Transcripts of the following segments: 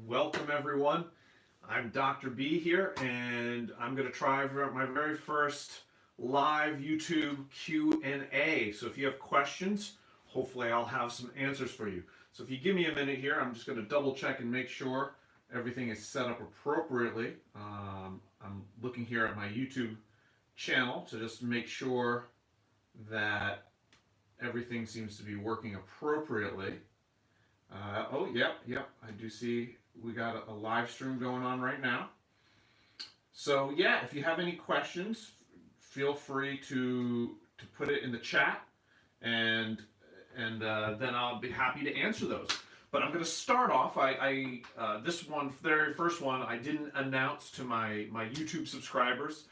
Welcome everyone. I'm Dr. B here, and I'm going to try my very first live YouTube Q&A. So if you have questions, hopefully I'll have some answers for you. So if you give me a minute here, I'm just going to double check and make sure everything is set up appropriately. I'm looking here at my YouTube channel to just make sure that everything seems to be working appropriately. Oh, yep, I do see we got a live stream going on right now. So yeah, if you have any questions, feel free to put it in the chat, and then I'll be happy to answer those. But I'm going to start off. This very first one, I didn't announce to my YouTube subscribers,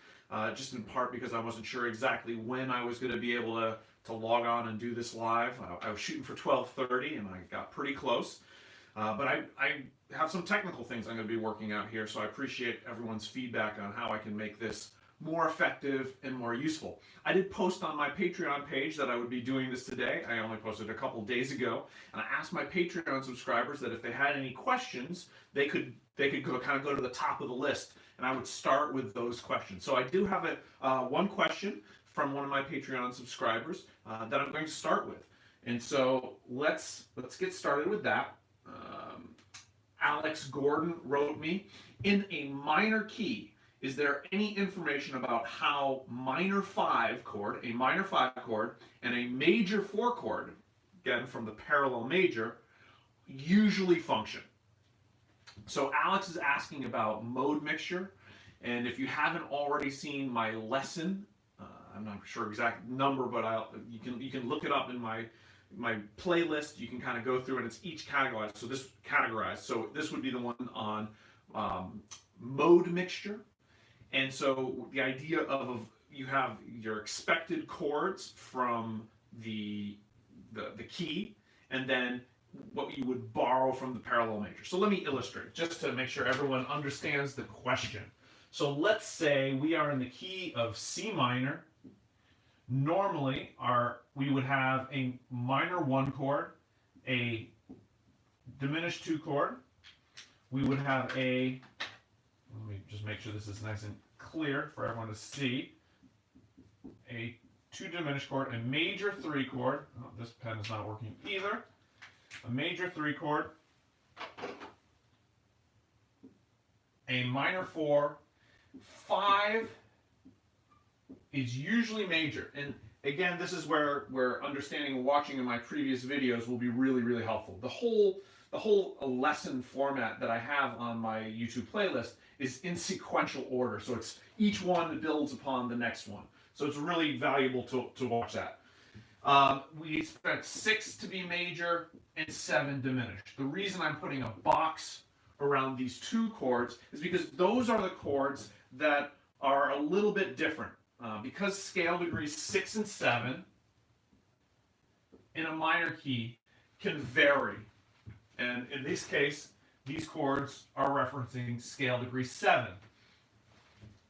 just in part because I wasn't sure exactly when I was going to be able to log on and do this live. I was shooting for 12:30 and I got pretty close. But I have some technical things I'm going to be working out here, so I appreciate everyone's feedback on how I can make this more effective and more useful. I did post on my Patreon page that I would be doing this today. I only posted a couple days ago, and I asked my Patreon subscribers that if they had any questions, they could go to the top of the list, and I would start with those questions. So I do have one question from one of my Patreon subscribers that I'm going to start with, and so let's get started with that. Alex Gordon wrote me, in a minor key, is there any information about how a minor 5 chord, and a major 4 chord, again from the parallel major, usually function? So Alex is asking about mode mixture, and if you haven't already seen my lesson, I'm not sure exact number, but you can look it up in my playlist. You can kind of go through, and it's each categorized. So this would be the one on mode mixture. And so the idea of you have your expected chords from the key, and then what you would borrow from the parallel major. So let me illustrate, just to make sure everyone understands the question. So let's say we are in the key of C minor. Normally, we would have a minor 1 chord, a diminished 2 chord. We would have let me just make sure this is nice and clear for everyone to see, a 2 diminished chord, a major 3 chord. Oh, this pen is not working either. A major 3 chord, a minor 4, 5 is usually major. And again, this is where understanding and watching in my previous videos will be really, really helpful. The whole lesson format that I have on my YouTube playlist is in sequential order. So it's each one builds upon the next one. So it's really valuable to watch that. We expect 6 to be major and 7 diminished. The reason I'm putting a box around these 2 chords is because those are the chords that are a little bit different. Because scale degrees 6 and 7 in a minor key can vary. And in this case, these chords are referencing scale degree 7.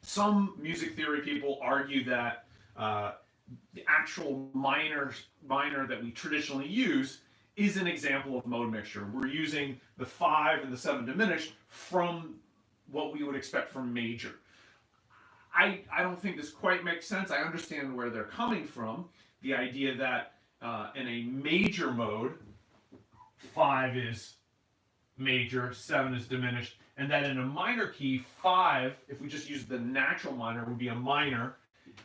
Some music theory people argue that the actual minor that we traditionally use is an example of mode mixture. We're using the 5 and the 7 diminished from what we would expect from major. I don't think this quite makes sense. I understand where they're coming from. The idea that in a major mode, 5 is major, 7 is diminished, and that in a minor key, 5, if we just use the natural minor, would be a minor,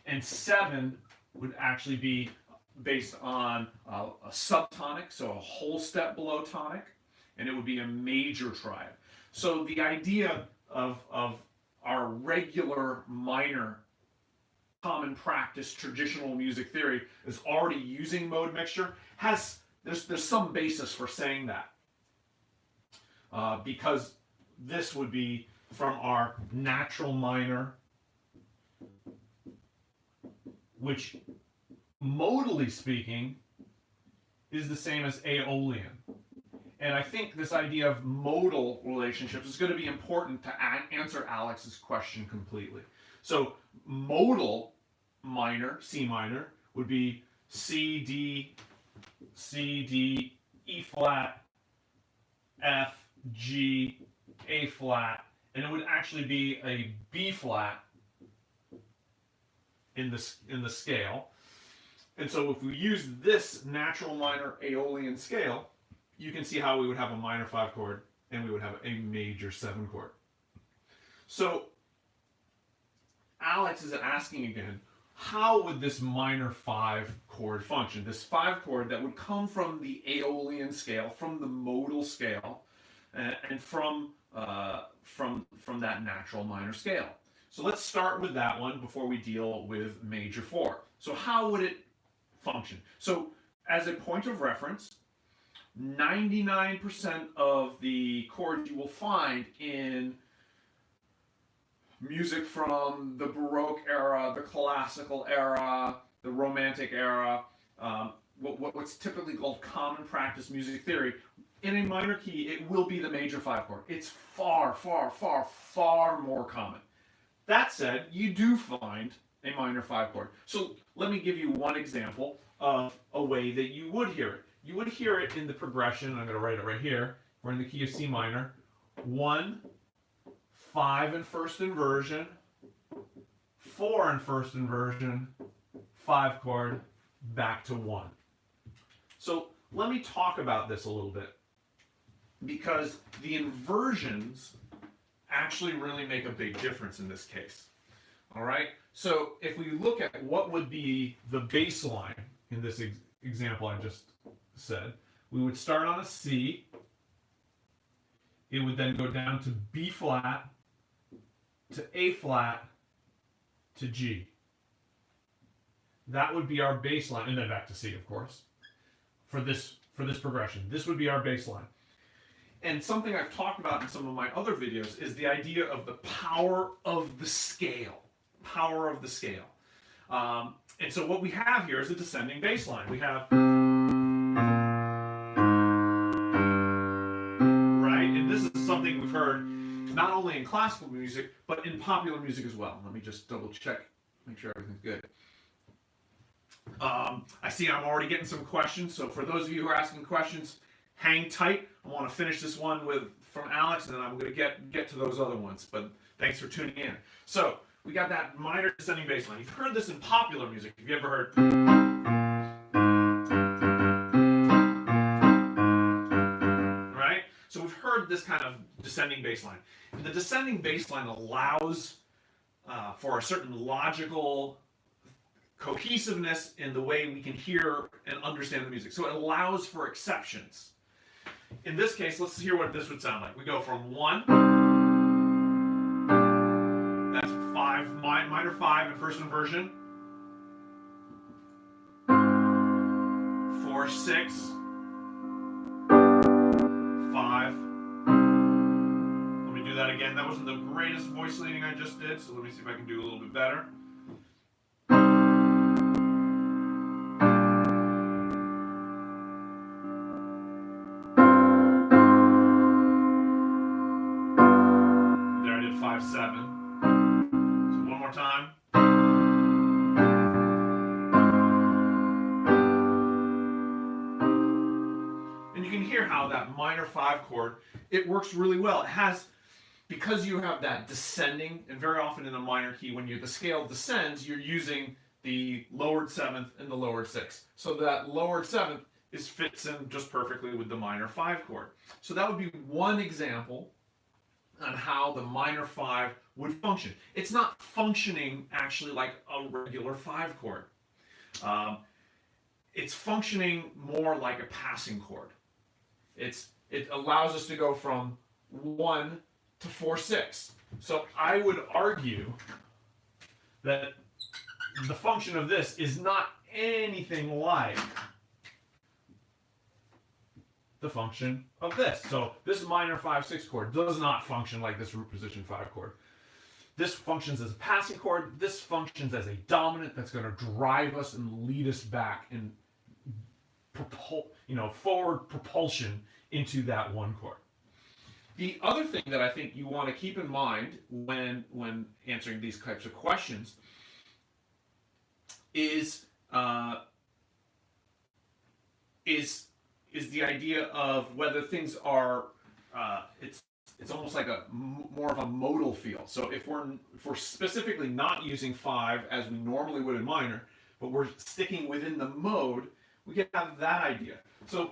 and 7 would actually be based on a subtonic, so a whole step below tonic, and it would be a major triad. So the idea of our regular minor common practice traditional music theory is already using mode mixture there's some basis for saying that, because this would be from our natural minor, which modally speaking is the same as Aeolian. And I think this idea of modal relationships is going to be important to answer Alex's question completely. So modal minor, C minor, would be C, D, E flat, F, G, A flat, and it would actually be a B flat in the scale. And so if we use this natural minor Aeolian scale, you can see how we would have a minor 5 chord and we would have a major 7 chord. So Alex is asking again, how would this minor 5 chord function? This 5 chord that would come from the Aeolian scale, from the modal scale, and from that natural minor scale. So let's start with that one before we deal with major 4. So how would it function? So as a point of reference, 99% of the chords you will find in music from the Baroque era, the classical era, the Romantic era, what's typically called common practice music theory, in a minor key, it will be the major 5 chord. It's far, far, far, far more common. That said, you do find a minor 5 chord. So let me give you one example of a way that you would hear it. You would hear it in the progression. I'm going to write it right here. We're in the key of C minor. 1, 5 in first inversion, 4 in first inversion, 5 chord, back to 1. So let me talk about this a little bit, because the inversions actually really make a big difference in this case. All right? So if we look at what would be the bass line in this example I just said, we would start on a C. It would then go down to B flat, to A flat, to G. That would be our bass line, and then back to C, of course, for this progression. This would be our bass line. And something I've talked about in some of my other videos is the idea of the power of the scale. Power of the scale. And so what we have here is a descending bass line. We have, right? And this is something we've heard not only in classical music, but in popular music as well. Let me just double check, make sure everything's good. I see I'm already getting some questions, so for those of you who are asking questions, hang tight. I want to finish this one from Alex, and then I'm going to get to those other ones. But thanks for tuning in. So we got that minor descending bass line. You've heard this in popular music. Have you ever heard? Right? So we've heard this kind of descending bass line. And the descending bass line allows for a certain logical cohesiveness in the way we can hear and understand the music. So it allows for exceptions. In this case, let's hear what this would sound like. We go from 1, that's 5, minor 5 in first inversion, 4, 6, 5. Let me do that again. That wasn't the greatest voice leading I just did, so let me see if I can do a little bit better. There I did 5, 7. So one more time. And you can hear how that minor 5 chord, it works really well. It has, because you have that descending, and very often in a minor key, when the scale descends, you're using the lowered 7th and the lowered 6th. So that lowered 7th fits in just perfectly with the minor 5 chord. So that would be one example on how the minor 5 would function. It's not functioning actually like a regular 5 chord. It's functioning more like a passing chord. It allows us to go from 1 to 4, 6. So I would argue that the function of this is not anything like the function of this. So this minor 5/6 chord does not function like this root position 5 chord. This functions as a passing chord. This functions as a dominant that's going to drive us and lead us back and forward propulsion into that 1 chord. The other thing that I think you want to keep in mind when answering these types of questions is the idea of whether things are it's almost like more of a modal feel. So if we're specifically not using 5 as we normally would in minor, but we're sticking within the mode, we can have that idea. So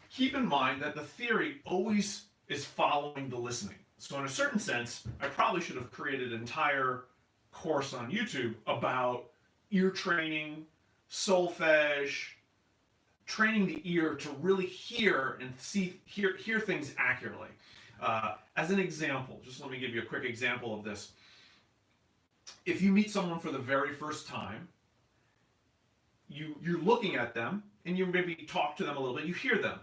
keep in mind that the theory always is following the listening. So in a certain sense, I probably should have created an entire course on YouTube about ear training, solfege, training the ear to really hear and hear things accurately. As an example, just let me give you a quick example of this. If you meet someone for the very first time, you're looking at them and you maybe talk to them a little bit, you hear them.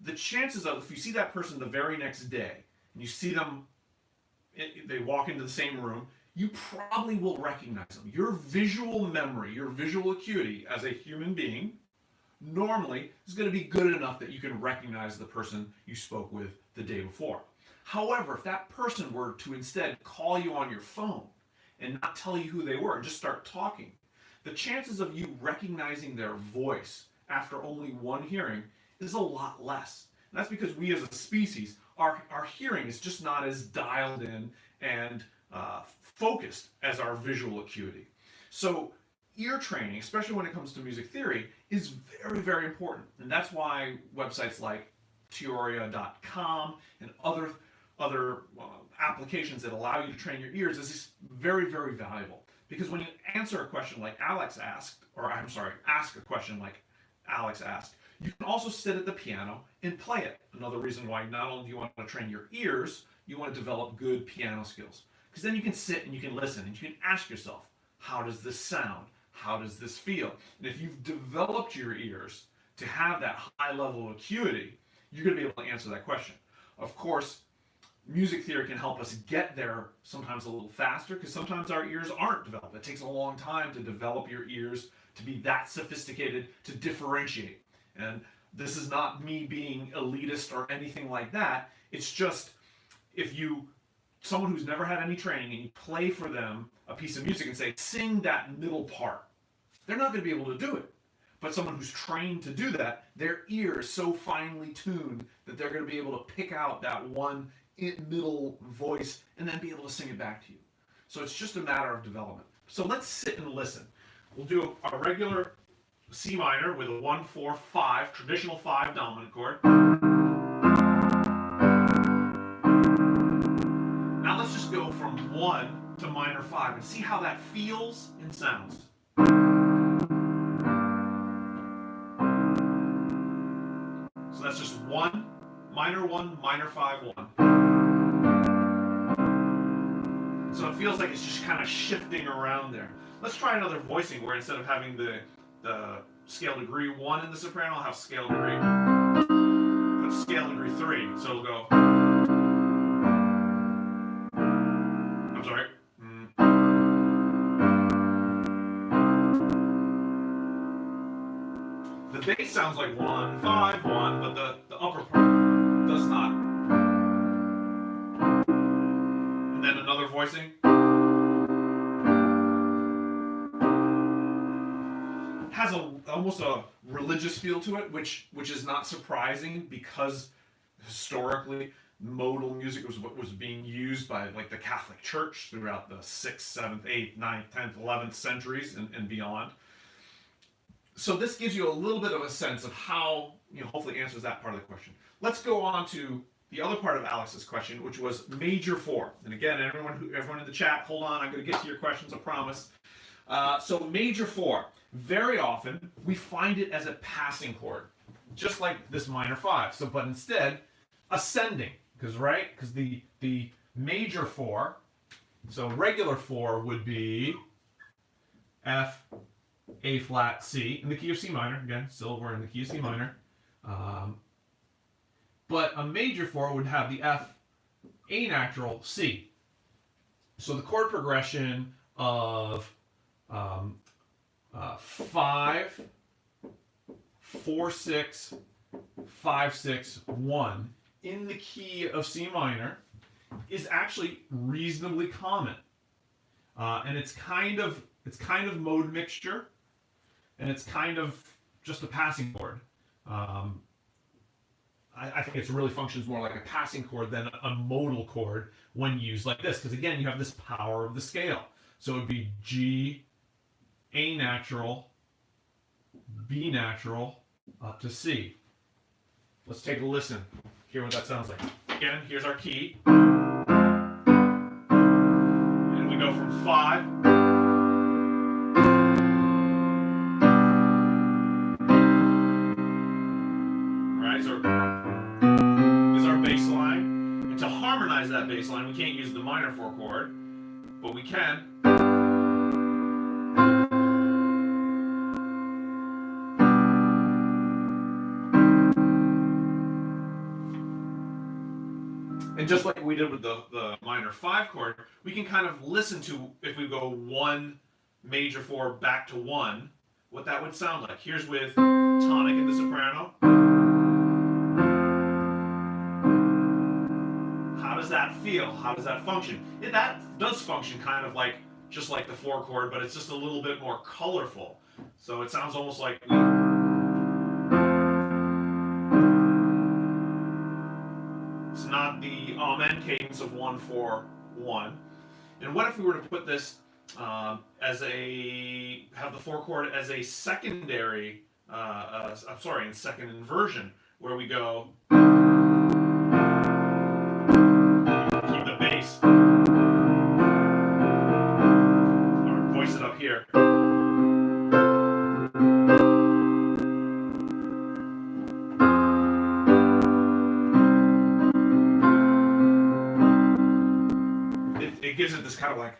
The chances of, if you see that person the very next day, and you see them, they walk into the same room, you probably will recognize them. Your visual memory, your visual acuity as a human being, normally is going to be good enough that you can recognize the person you spoke with the day before. However, if that person were to instead call you on your phone and not tell you who they were and just start talking, the chances of you recognizing their voice after only one hearing is a lot less. And that's because we as a species, our hearing is just not as dialed in and focused as our visual acuity. So ear training, especially when it comes to music theory, is very, very important. And that's why websites like Teoria.com and other applications that allow you to train your ears is very, very valuable. Because when you answer a question like Alex asked, or I'm sorry, ask a question like Alex asked, you can also sit at the piano and play it. Another reason why not only do you want to train your ears, you want to develop good piano skills. Because then you can sit and you can listen and you can ask yourself, how does this sound? How does this feel? And if you've developed your ears to have that high level of acuity, you're going to be able to answer that question. Of course, music theory can help us get there sometimes a little faster because sometimes our ears aren't developed. It takes a long time to develop your ears to be that sophisticated to differentiate. And this is not me being elitist or anything like that. It's just if someone who's never had any training and you play for them a piece of music and say, sing that middle part, they're not going to be able to do it. But someone who's trained to do that, their ear is so finely tuned that they're going to be able to pick out that one middle voice and then be able to sing it back to you. So it's just a matter of development. So let's sit and listen. We'll do a regular C minor with a 1, 4, 5, traditional 5 dominant chord. Now let's just go from 1 to minor 5 and see how that feels and sounds. So that's just 1, minor 1, minor 5, 1. So it feels like it's just kind of shifting around there. Let's try another voicing where instead of having the scale degree 1 in the soprano, I'll have scale degree, put scale degree 3. So it'll go, I'm sorry. The bass sounds like 1, 5, 1, but the upper part does not. And then another voicing. Has almost a religious feel to it, which is not surprising because historically modal music was what was being used by like the Catholic Church throughout the 6th, 7th, 8th, 9th, 10th, 11th centuries and beyond. So this gives you a little bit of a sense of how, hopefully answers that part of the question. Let's go on to the other part of Alex's question, which was major 4. And again, everyone in the chat, hold on, I'm going to get to your questions, I promise. So major 4. Very often, we find it as a passing chord, just like this minor 5. So, but instead, ascending, because the major 4, so regular 4 would be F, A flat, C, in the key of C minor. Again, still we're in the key of C minor. But a major 4 would have the F, A natural, C. So the chord progression of 5, 4, 6, 5, 6, 1 in the key of C minor is actually reasonably common, and it's kind of mode mixture, and it's kind of just a passing chord. I think it really functions more like a passing chord than a modal chord when used like this, because again, you have this power of the scale. So it would be G, A natural, B natural, up to C. Let's take a listen, hear what that sounds like. Again, here's our key. And we go from 5. Right, so is our bass line. And to harmonize that bass line, we can't use the minor 4 chord, but we can. And just like we did with the minor 5 chord, we can kind of listen to, if we go 1 major 4 back to 1, what that would sound like. Here's with tonic in the soprano. How does that feel? How does that function? That does function kind of like, just like the 4 chord, but it's just a little bit more colorful. So it sounds almost like it's not the amen cadence of 1-4-1. And what if we were to put this have the 4 chord as a secondary, in second inversion, where we go, keep the bass, or voice it up here. It gives it this kind of like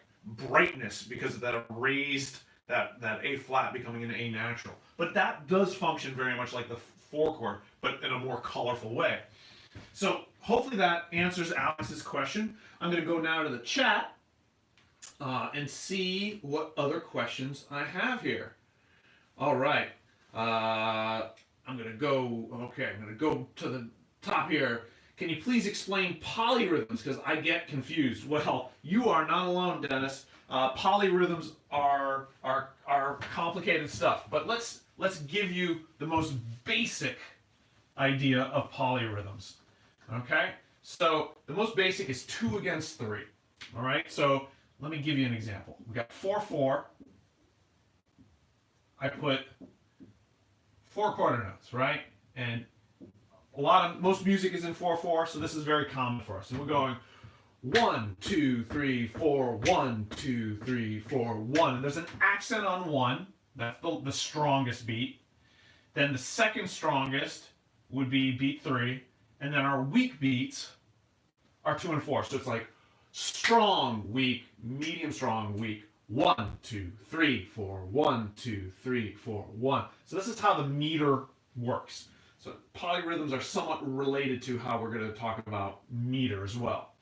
brightness because of that raised, that A flat becoming an A natural. But that does function very much like the 4 chord, but in a more colorful way. So hopefully that answers Alex's question. I'm going to go now to the chat and see what other questions I have here. All right. I'm going to go to the top here. Can you please explain polyrhythms? Because I get confused. Well, you are not alone, Dennis. Polyrhythms are complicated stuff. But let's give you the most basic idea of polyrhythms. Okay? So the most basic is 2 against 3. All right? So let me give you an example. We got 4/4. I put 4 quarter notes, right? And most music is in 4/4, so this is very common for us. And we're going 1, 2, 3, 4, 1, 2, 3, 4, 1. And there's an accent on 1. That's the strongest beat. Then the second strongest would be beat 3. And then our weak beats are 2 and 4. So it's like strong, weak, medium strong, weak. 1, 2, 3, 4, 1, 2, 3, 4, 1. So this is how the meter works. So polyrhythms are somewhat related to how we're going to talk about meter as well.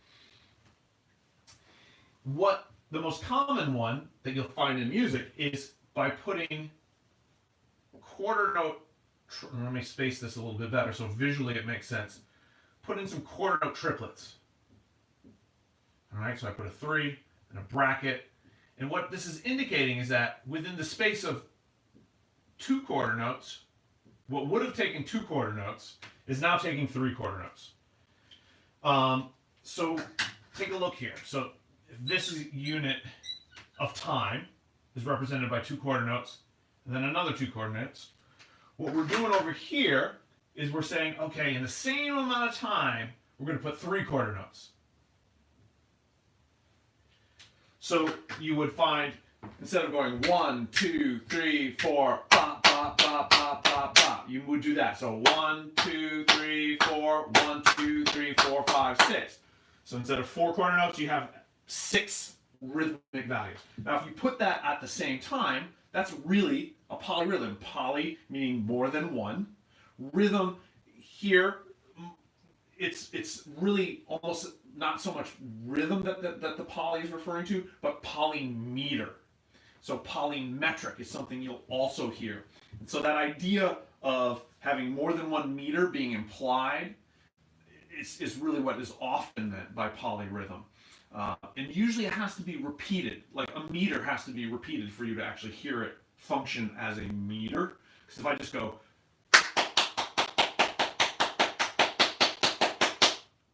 The most common one that you'll find in music is by putting quarter note, let me space this a little bit better so visually it makes sense. Put in some quarter note triplets. All right, so I put a 3 and a bracket. And what this is indicating is that within the space of 2 quarter notes, what would have taken 2 quarter notes is now taking 3 quarter notes. So take a look here. So if this unit of time is represented by 2 quarter notes, and then another 2 quarter notes, what we're doing over here is we're saying, okay, in the same amount of time, we're going to put 3 quarter notes. So you would find, instead of going 1, 2, 3, 4, ba, ba, ba, ba, ba, ba, you would do that. So 1, 2, 3, 4, 1, 2, 3, 4, 5, 6. So instead of 4 quarter notes, you have 6 rhythmic values. Now, if you put that at the same time, that's really a polyrhythm. Poly meaning more than one. Rhythm here, it's really almost not so much rhythm that the poly is referring to, but polymeter. So polymetric is something you'll also hear. And so that idea of having more than one meter being implied is really what is often meant by polyrhythm. And usually it has to be repeated. Like a meter has to be repeated for you to actually hear it function as a meter. Because if I just go,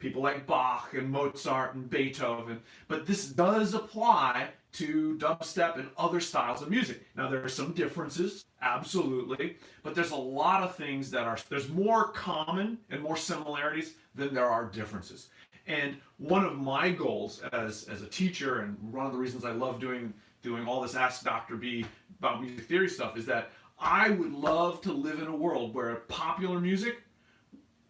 people like Bach and Mozart and Beethoven, but this does apply to dubstep and other styles of music. Now there are some differences, absolutely, but there's a lot of things that are, there's more common and more similarities than there are differences. And one of my goals as a teacher, and one of the reasons I love doing all this Ask Dr. B about music theory stuff, is that I would love to live in a world where popular music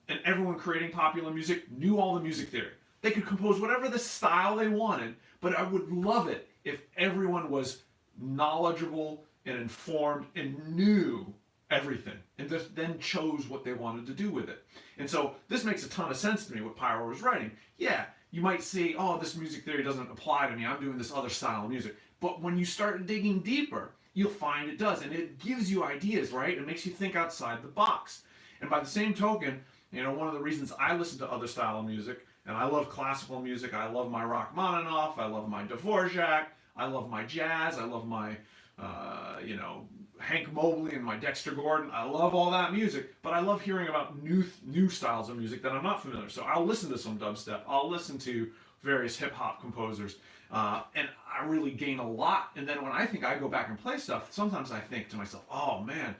and everyone creating popular music knew all the music theory. They could compose whatever the style they wanted, but I would love it if everyone was knowledgeable and informed and knew everything and just then chose what they wanted to do with it. And so this makes a ton of sense to me what Pyro was writing. Yeah, you might say, oh, this music theory doesn't apply to me, I'm doing this other style of music. But when you start digging deeper, you'll find it does, and it gives you ideas, right? It makes you think outside the box. And by the same token, you know, one of the reasons I listen to other style of music, and I love classical music, I love my Rachmaninoff, I love my Dvorak, I love my jazz, I love my, you know, Hank Mobley and my Dexter Gordon. I love all that music, but I love hearing about new styles of music that I'm not familiar with. So I'll listen to some dubstep, I'll listen to various hip hop composers, and I really gain a lot. And then when I think I go back and play stuff, sometimes I think to myself, oh man,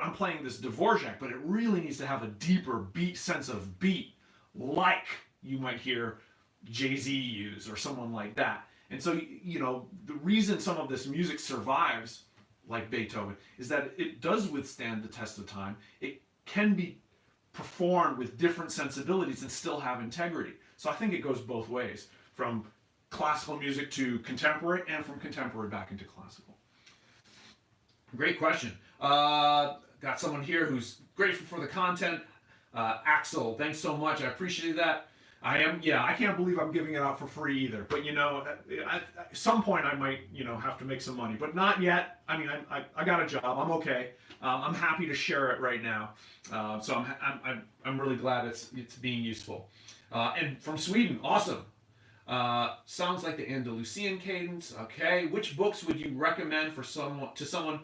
I'm playing this Dvorak, but it really needs to have a deeper beat sense of beat, like you might hear Jay-Z use or someone like that. And so, you know, the reason some of this music survives, like Beethoven, is that it does withstand the test of time. It can be performed with different sensibilities and still have integrity. So I think it goes both ways, from classical music to contemporary, and from contemporary back into classical. Great question. Got someone here who's grateful for the content. Axel, thanks so much. I appreciate that. I am, yeah, I can't believe I'm giving it out for free either. But, you know, at some point I might, you know, have to make some money. But not yet. I mean, I got a job. I'm okay. I'm happy to share it right now. So I'm really glad it's being useful. And from Sweden, awesome. Sounds like the Andalusian cadence. Okay. Which books would you recommend for someone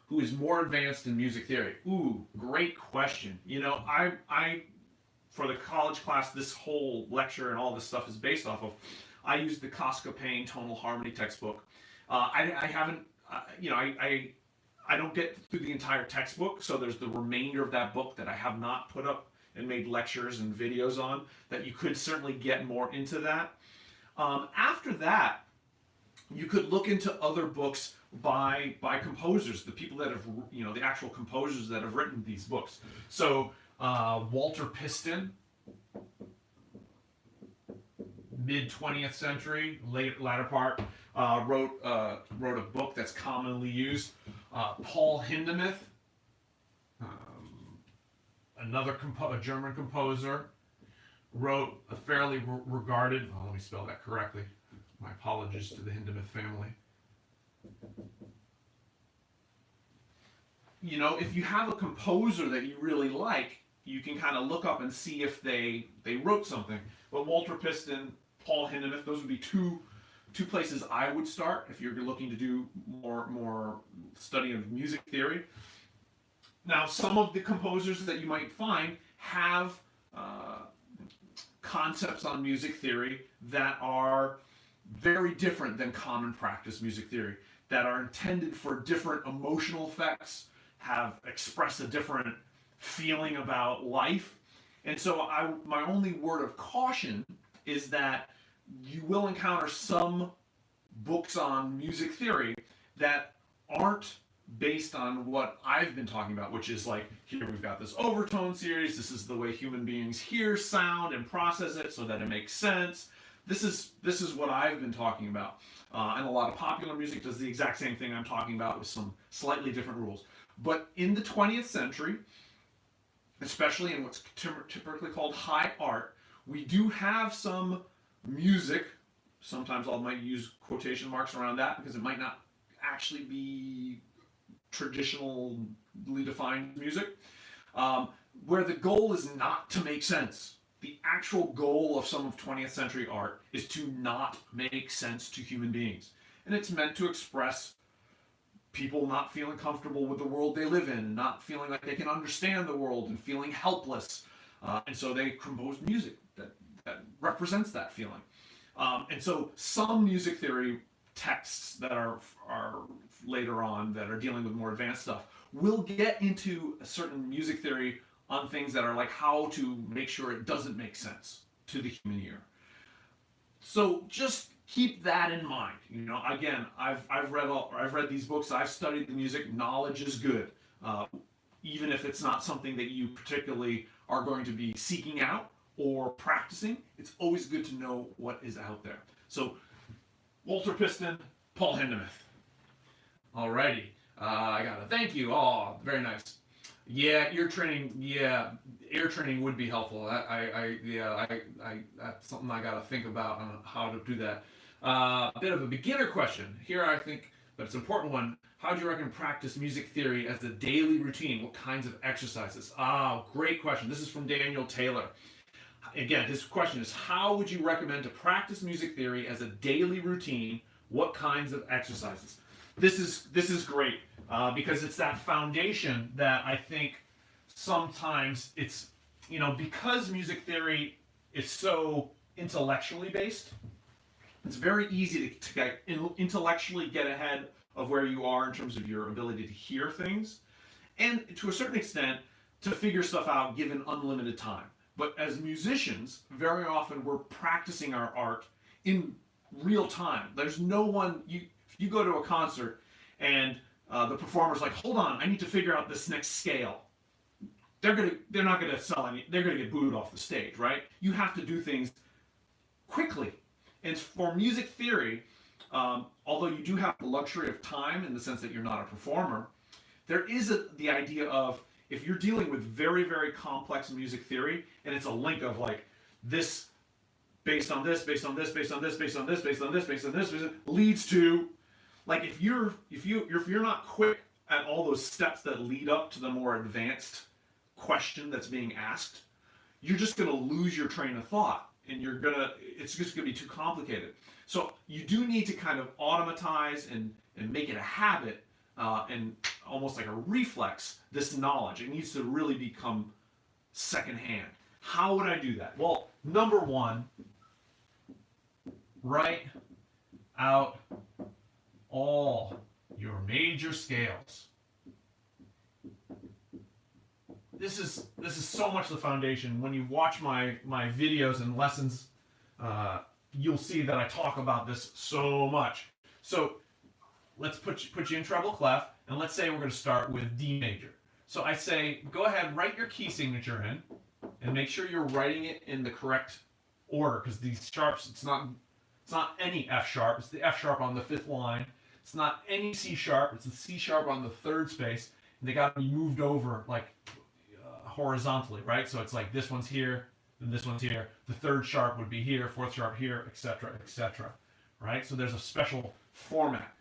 who is more advanced in music theory? Ooh, great question. You know, I for the college class, this whole lecture and all this stuff is based off of, I used the Casca Payne tonal harmony textbook. I haven't, you know, I don't get through the entire textbook, so there's the remainder of that book that I have not put up and made lectures and videos on, that you could certainly get more into that. After that, you could look into other books by composers, the people that have, you know, the actual composers that have written these books. So Walter Piston, mid 20th century, latter part, wrote a book that's commonly used. Paul Hindemith, another a German composer, wrote a fairly regarded, oh, let me spell that correctly. My apologies to the Hindemith family. You know, if you have a composer that you really like, you can kind of look up and see if they wrote something. But Walter Piston, Paul Hindemith, those would be two places I would start if you're looking to do more study of music theory. Now, some of the composers that you might find have concepts on music theory that are very different than common practice music theory, that are intended for different emotional effects, have expressed a different feeling about life. And so my only word of caution is that you will encounter some books on music theory that aren't based on what I've been talking about, which is like, here we've got this overtone series, this is the way human beings hear sound and process it so that it makes sense. This is what I've been talking about. And a lot of popular music does the exact same thing I'm talking about with some slightly different rules. But in the 20th century, especially in what's typically called high art, we do have some music. Sometimes I might use quotation marks around that because it might not actually be traditionally defined music, where the goal is not to make sense. The actual goal of some of 20th century art is to not make sense to human beings. And it's meant to express people not feeling comfortable with the world they live in, and not feeling like they can understand the world, and feeling helpless. And so they compose music that represents that feeling. And so some music theory texts that are later on that are dealing with more advanced stuff will get into a certain music theory on things that are like how to make sure it doesn't make sense to the human ear. So just keep that in mind. You know, again, I've read these books. I've studied the music. Knowledge is good, even if it's not something that you particularly are going to be seeking out or practicing. It's always good to know what is out there. So, Walter Piston, Paul Hindemith. Alrighty, I got a thank you. Oh, very nice. Yeah, ear training. Yeah, ear training would be helpful. That's something I got to think about on how to do that. A bit of a beginner question here, I think, but it's an important one. How do you reckon practice music theory as a daily routine? What kinds of exercises? Great question. This is from Daniel Taylor. Again, his question is, how would you recommend to practice music theory as a daily routine? What kinds of exercises? This is great because it's that foundation that I think sometimes it's, you know, because music theory is so intellectually based, it's very easy to intellectually get ahead of where you are in terms of your ability to hear things, and to a certain extent, to figure stuff out given unlimited time. But as musicians, very often we're practicing our art in real time. There's no one, if you go to a concert and the performer's like, hold on, I need to figure out this next scale. They're not gonna sell any, they're gonna get booed off the stage, right? You have to do things quickly. And for music theory, although you do have the luxury of time in the sense that you're not a performer, there is the idea of, if you're dealing with very, very complex music theory, and it's a link of like this based on this, based on this, based on this, based on this, based on this, based on this, leads to, like, if you're not quick at all those steps that lead up to the more advanced question that's being asked, you're just going to lose your train of thought, and it's just going to be too complicated. So you do need to kind of automatize and make it a habit, and almost like a reflex, this knowledge. It needs to really become secondhand. How would I do that? Well, number one, write out all your major scales. This is so much the foundation. When you watch my videos and lessons, you'll see that I talk about this so much. So let's put you in treble clef, and let's say we're going to start with D major. So I say, go ahead, write your key signature in, and make sure you're writing it in the correct order, because these sharps, it's not any F sharp, it's the F sharp on the 5th line. It's not any C sharp, it's the C sharp on the 3rd space, and they got to be moved over like horizontally, right? So it's like this one's here, then this one's here, the 3rd sharp would be here, 4th sharp here, etc., etc., right? So there's a special format.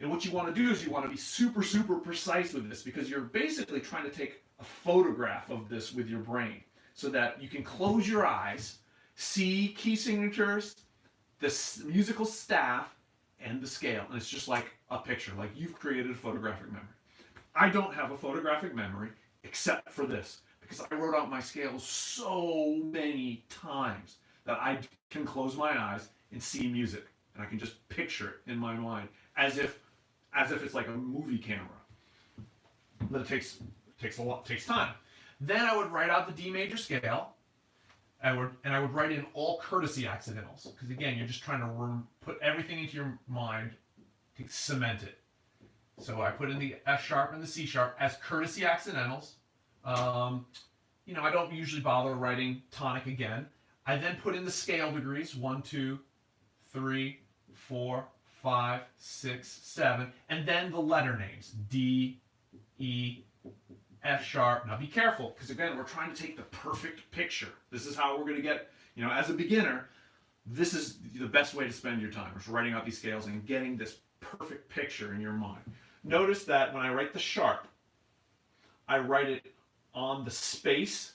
And what you want to do is you want to be super, super precise with this, because you're basically trying to take a photograph of this with your brain so that you can close your eyes, see key signatures, the musical staff, and the scale. And it's just like a picture, like you've created a photographic memory. I don't have a photographic memory except for this, because I wrote out my scales so many times that I can close my eyes and see music, and I can just picture it in my mind as if it's like a movie camera. But it takes time. Then I would write out the D major scale. I would write in all courtesy accidentals, because again, you're just trying to put everything into your mind to cement it. So I put in the F sharp and the C sharp as courtesy accidentals. I don't usually bother writing tonic again. I then put in the scale degrees, 1, 2, 3, 4, 5, 6, 7, and then the letter names, D, E, F sharp. Now be careful, because again, we're trying to take the perfect picture. This is how we're going to get, as a beginner, this is the best way to spend your time, is writing out these scales and getting this perfect picture in your mind. Notice that when I write the sharp, I write it on the space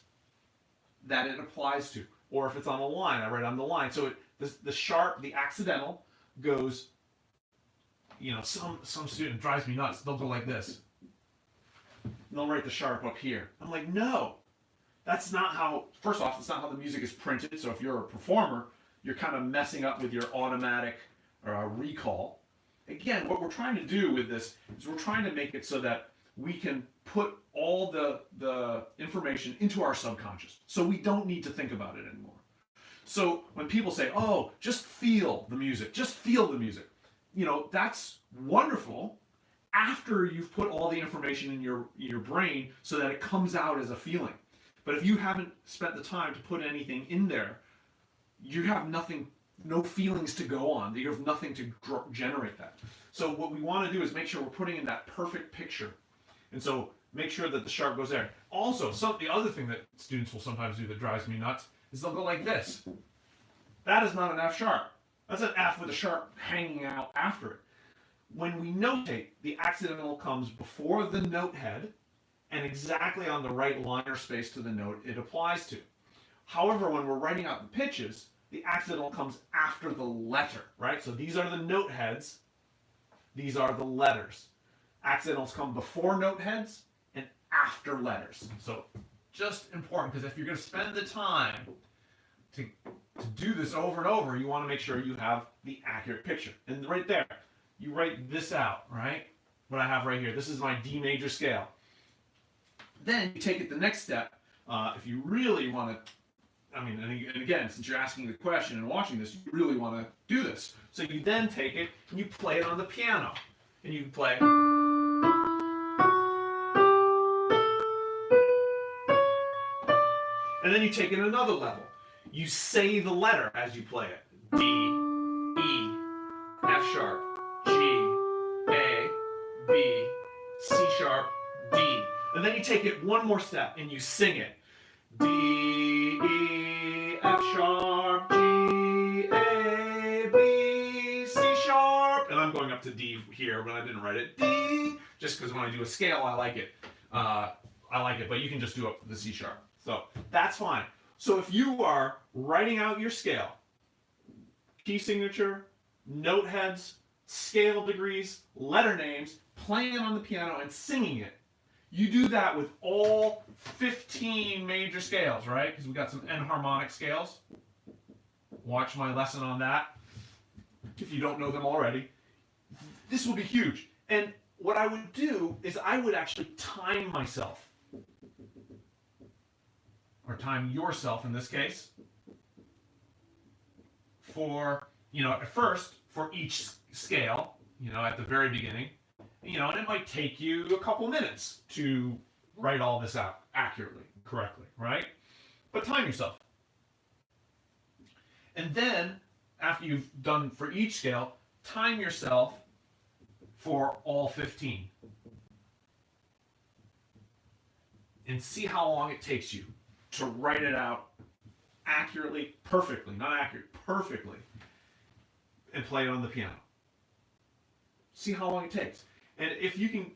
that it applies to. Or if it's on a line, I write on the line. So the sharp, the accidental, goes, some student drives me nuts. They'll go like this. And they'll write the sharp up here. I'm like, no. That's not how, first off, it's not how the music is printed. So if you're a performer, you're kind of messing up with your automatic recall. Again, what we're trying to do with this is we're trying to make it so that we can put all the information into our subconscious. So we don't need to think about it anymore. So when people say, oh, just feel the music, just feel the music, you know, that's wonderful after you've put all the information in your brain so that it comes out as a feeling. But if you haven't spent the time to put anything in there, you have nothing, no feelings to go on. You have nothing to generate that. So what we want to do is make sure we're putting in that perfect picture. And so make sure that the sharp goes there. Also, the other thing that students will sometimes do that drives me nuts is they'll go like this. That is not an F sharp. That's an F with a sharp hanging out after it. When we notate, the accidental comes before the note head and exactly on the right liner space to the note it applies to. However, when we're writing out the pitches, the accidental comes after the letter, right? So these are the note heads. These are the letters. Accidentals come before note heads and after letters. So just important, because if you're going to spend the time to do this over and over, you want to make sure you have the accurate picture. And right there, you write this out, right? What I have right here. This is my D major scale. Then you take it the next step. If you really want to, I mean, and again, since you're asking the question and watching this, you really want to do this. So you then take it and you play it on the piano. And you play. And then you take it another level. You say the letter as you play it. D, E, F sharp, G, A, B, C sharp, D. And then you take it one more step and you sing it. D, E, F sharp, G, A, B, C sharp. And I'm going up to D here, but I didn't write it. D, just because when I do a scale, I like it. But you can just do up the C sharp. So that's fine. So if you are writing out your scale, key signature, note heads, scale degrees, letter names, playing it on the piano and singing it, you do that with all 15 major scales, right? Because we got some enharmonic scales. Watch my lesson on that if you don't know them already. This will be huge. And what I would do is I would actually time myself. Or time yourself in this case. For, at first, for each scale, at the very beginning. And it might take you a couple minutes to write all this out accurately, correctly, right? But time yourself. And then, after you've done for each scale, time yourself for all 15. And see how long it takes you to write it out accurately, perfectly, not accurate, perfectly, and play it on the piano. See how long it takes. And if you can,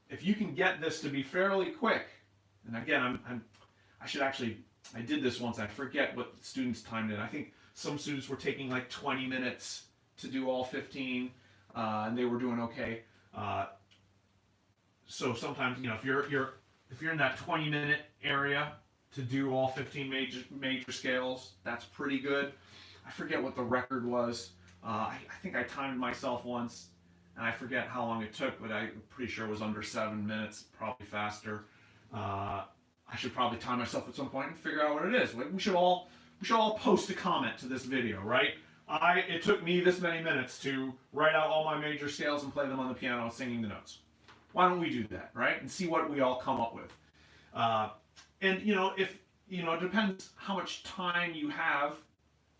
if you can get this to be fairly quick, and again, I did this once, I forget what students timed it. I think some students were taking like 20 minutes to do all 15, and they were doing okay. So sometimes, if you're in that 20-minute area to do all 15 major scales, that's pretty good. I forget what the record was. I think I timed myself once, and I forget how long it took, but I'm pretty sure it was under 7 minutes, probably faster. I should probably time myself at some point and figure out what it is. We should all post a comment to this video, right? It took me this many minutes to write out all my major scales and play them on the piano, singing the notes. Why don't we do that, right? And see what we all come up with. And if it depends how much time you have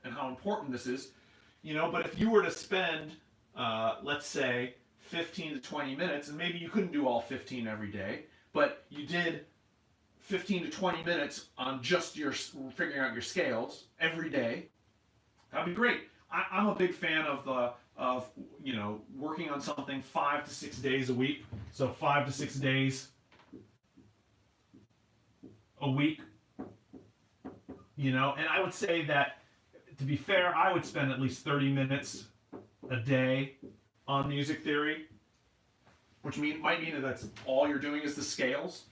and how important this is. But if you were to spend, let's say, 15 to 20 minutes, and maybe you couldn't do all 15 every day, but you did 15 to 20 minutes on just figuring out your scales every day, that'd be great. I'm a big fan of working on something 5 to 6 days a week. So 5 to 6 days a week, and I would say that, to be fair, I would spend at least 30 minutes a day on music theory, which might mean that that's all you're doing is the scales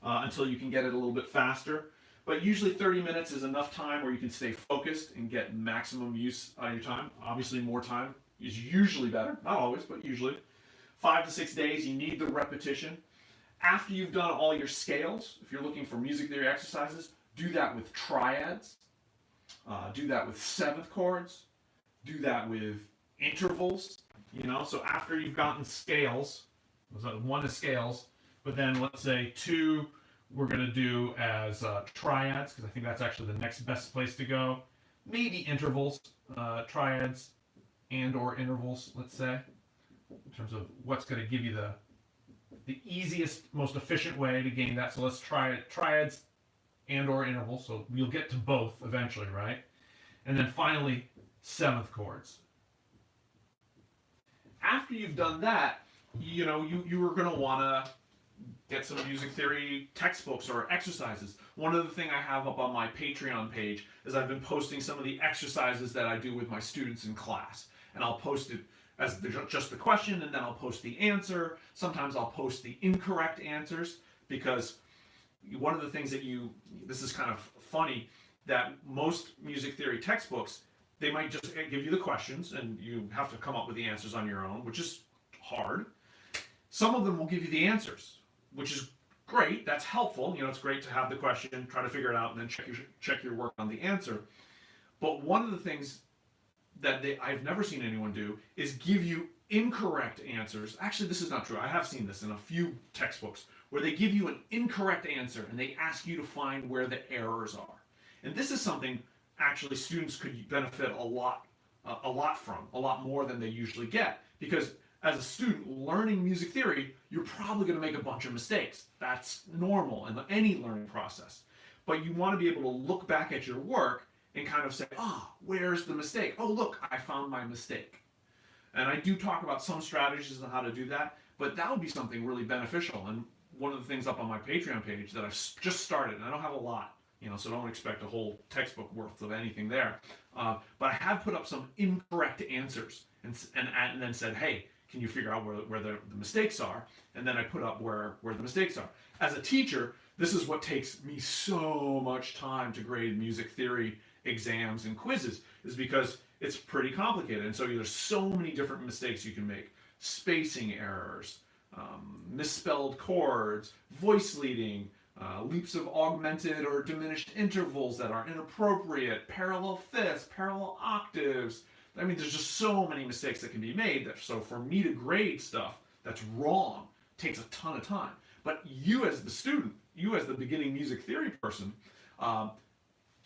until you can get it a little bit faster. But usually 30 minutes is enough time where you can stay focused and get maximum use out of your time. Obviously, more time is usually better. Not always, but usually. 5 to 6 days, you need the repetition. After you've done all your scales, if you're looking for music theory exercises, do that with triads. Do that with seventh chords. Do that with intervals. So after you've gotten scales, so one is scales, but then let's say 2 we're going to do as triads, because I think that's actually the next best place to go. Maybe intervals, triads and or intervals, let's say, in terms of what's going to give you the easiest, most efficient way to gain that. So let's try it, triads and or intervals, so we'll get to both eventually, right? And then finally, seventh chords. After you've done that, you are going to want to get some music theory textbooks or exercises. One other thing I have up on my Patreon page is I've been posting some of the exercises that I do with my students in class. And I'll post it as just the question, and then I'll post the answer. Sometimes I'll post the incorrect answers, because one of the things that this is kind of funny, that most music theory textbooks, they might just give you the questions and you have to come up with the answers on your own, which is hard. Some of them will give you the answers, which is great. That's helpful. It's great to have the question, try to figure it out, and then check your work on the answer. But one of the things that I've never seen anyone do is give you incorrect answers. Actually, this is not true. I have seen this in a few textbooks where they give you an incorrect answer and they ask you to find where the errors are. And this is something actually students could benefit a lot from, a lot more than they usually get, because as a student learning music theory, you're probably going to make a bunch of mistakes. That's normal in any learning process. But you want to be able to look back at your work and kind of say, where's the mistake? Oh, look, I found my mistake. And I do talk about some strategies on how to do that, but that would be something really beneficial. And one of the things up on my Patreon page that I've just started, and I don't have a lot, so don't expect a whole textbook worth of anything there. But I have put up some incorrect answers and then said, hey, can you figure out where the mistakes are? And then I put up where the mistakes are. As a teacher, this is what takes me so much time to grade music theory exams and quizzes, is because it's pretty complicated. And so there's so many different mistakes you can make. Spacing errors, misspelled chords, voice leading, leaps of augmented or diminished intervals that are inappropriate, parallel fifths, parallel octaves. I mean, there's just so many mistakes that can be made. So for me to grade stuff that's wrong takes a ton of time. But you as the student, you as the beginning music theory person,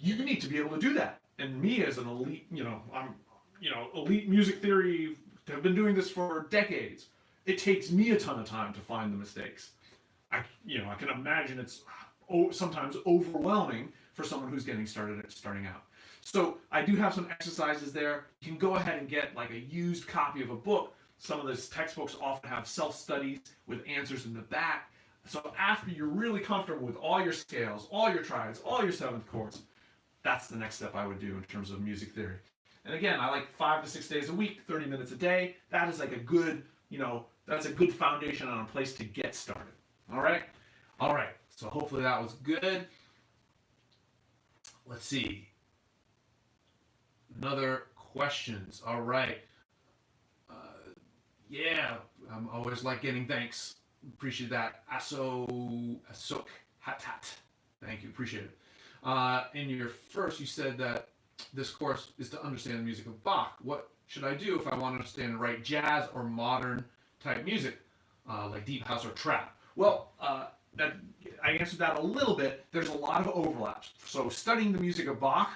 you need to be able to do that. And me as an elite, elite music theory, have been doing this for decades. It takes me a ton of time to find the mistakes. I can imagine it's sometimes overwhelming for someone who's starting out. So I do have some exercises there. You can go ahead and get like a used copy of a book. Some of those textbooks often have self-studies with answers in the back. So after you're really comfortable with all your scales, all your triads, all your seventh chords, that's the next step I would do in terms of music theory. And again, I like 5 to 6 days a week, 30 minutes a day. That is like a good, that's a good foundation on a place to get started. All right? All right. So hopefully that was good. Let's see. Another questions. All right. Yeah, I'm always like getting thanks. Appreciate that. Asok Hatat. Thank you. Appreciate it. In your first, you said that this course is to understand the music of Bach. What should I do if I want to understand and write jazz or modern type music, like deep house or trap? Well, I answered that a little bit. There's a lot of overlaps. So studying the music of Bach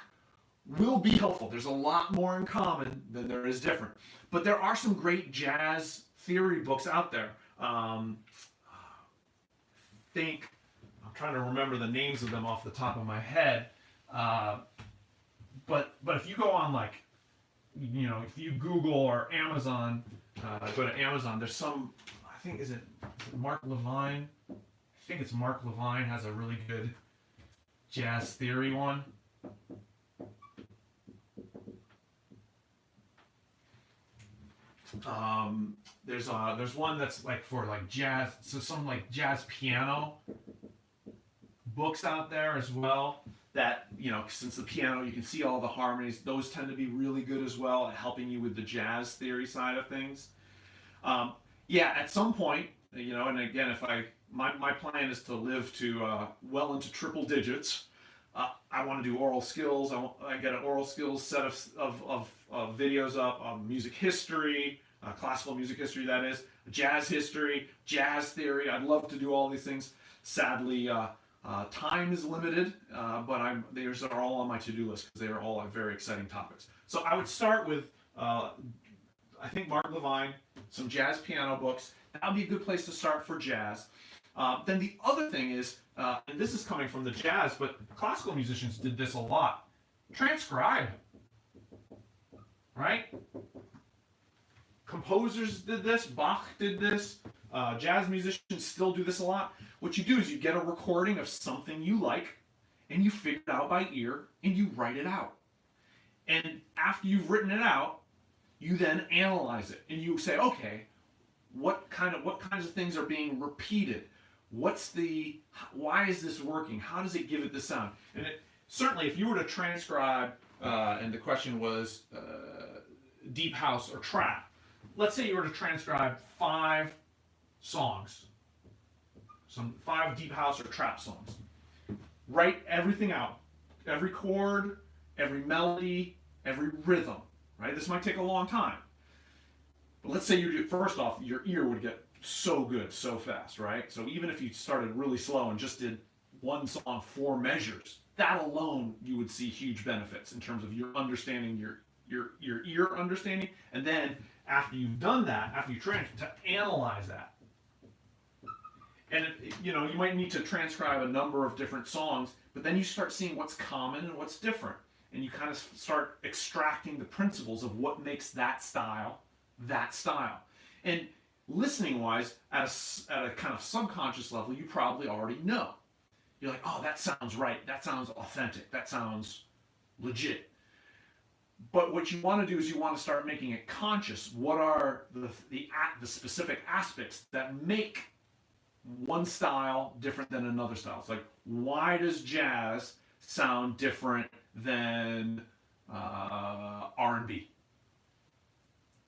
will be helpful. There's a lot more in common than there is different. But there are some great jazz theory books out there. I'm trying to remember the names of them off the top of my head. But if you go on if you Google or Amazon, go to Amazon, there's some, I think, is it Mark Levine? I think it's Mark Levine has a really good jazz theory one. There's one that's like for like jazz, so some like jazz piano books out there as well that, since the piano, you can see all the harmonies, those tend to be really good as well at helping you with the jazz theory side of things. Yeah, at some point, and again, my plan is to live to well into triple digits. I want to do oral skills. I get an oral skills set of videos up on music history, classical music history, that is, jazz history, jazz theory. I'd love to do all these things. Sadly, time is limited, but these are all on my to-do list because they are all very exciting topics. So I would start with, I think, Mark Levine, some jazz piano books. That would be a good place to start for jazz. Then the other thing is, and this is coming from the jazz, but classical musicians did this a lot. Transcribe, right? Composers did this, Bach did this, jazz musicians still do this a lot. What you do is you get a recording of something you like, and you figure it out by ear, and you write it out. And after you've written it out, you then analyze it, and you say, okay, what kinds of things are being repeated? Why is this working? How does it give it the sound? And certainly, if you were to transcribe, and the question was deep house or trap, let's say you were to transcribe 5 songs, some 5 deep house or trap songs. Write everything out, every chord, every melody, every rhythm, right? This might take a long time. But let's say first off, your ear would get so good so fast, right? So even if you started really slow and just did one song 4 measures, that alone you would see huge benefits in terms of your understanding, your ear understanding, and then after you've done that, after you to analyze that. And you might need to transcribe a number of different songs, but then you start seeing what's common and what's different, and you kind of start extracting the principles of what makes that style that style. And listening wise, at a kind of subconscious level, you probably already know. You're like, oh, that sounds right, that sounds authentic, that sounds legit. But what you want to do is you want to start making it conscious. What are the specific aspects that make one style different than another style? It's like, why does jazz sound different than R&B?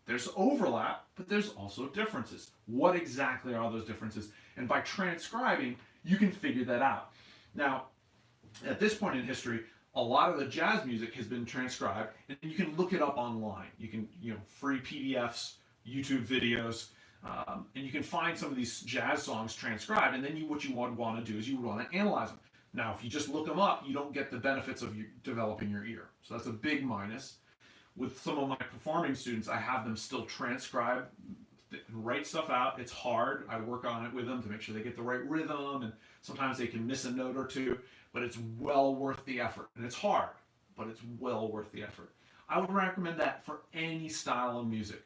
There's overlap, but there's also differences. What exactly are those differences? And by transcribing, you can figure that out. Now, at this point in history, a lot of the jazz music has been transcribed, and you can look it up online. You can, free PDFs, YouTube videos, and you can find some of these jazz songs transcribed, and then what you would want to do is you would want to analyze them. Now, if you just look them up, you don't get the benefits of developing your ear. So that's a big minus. With some of my performing students, I have them still transcribe and write stuff out. It's hard. I work on it with them to make sure they get the right rhythm, and sometimes they can miss a note or two, but it's well worth the effort. And it's hard, but it's well worth the effort. I would recommend that for any style of music.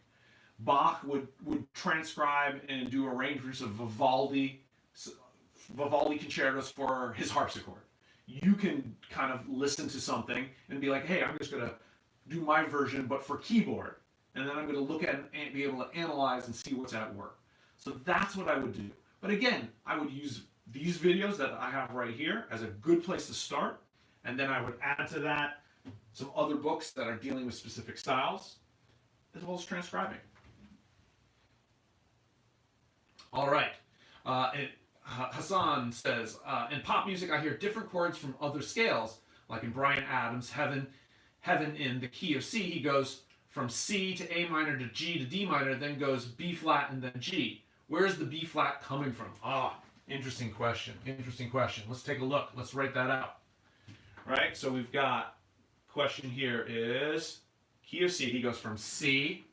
Bach would transcribe and do arrangements of Vivaldi concertos for his harpsichord. You can kind of listen to something and be like, hey, I'm just going to do my version, but for keyboard. And then I'm going to look at it and be able to analyze and see what's at work. So that's what I would do. But again, I would use these videos that I have right here as a good place to start. And then I would add to that some other books that are dealing with specific styles, as well as transcribing. All right. Hassan says, in pop music, I hear different chords from other scales, like in Bryan Adams' Heaven in the key of C, he goes from C to A minor to G to D minor, then goes B flat and then G. Where's the B flat coming from? Interesting question. Interesting question. Let's take a look. Let's write that out. Right? So we've got, question here is key of C. He goes from C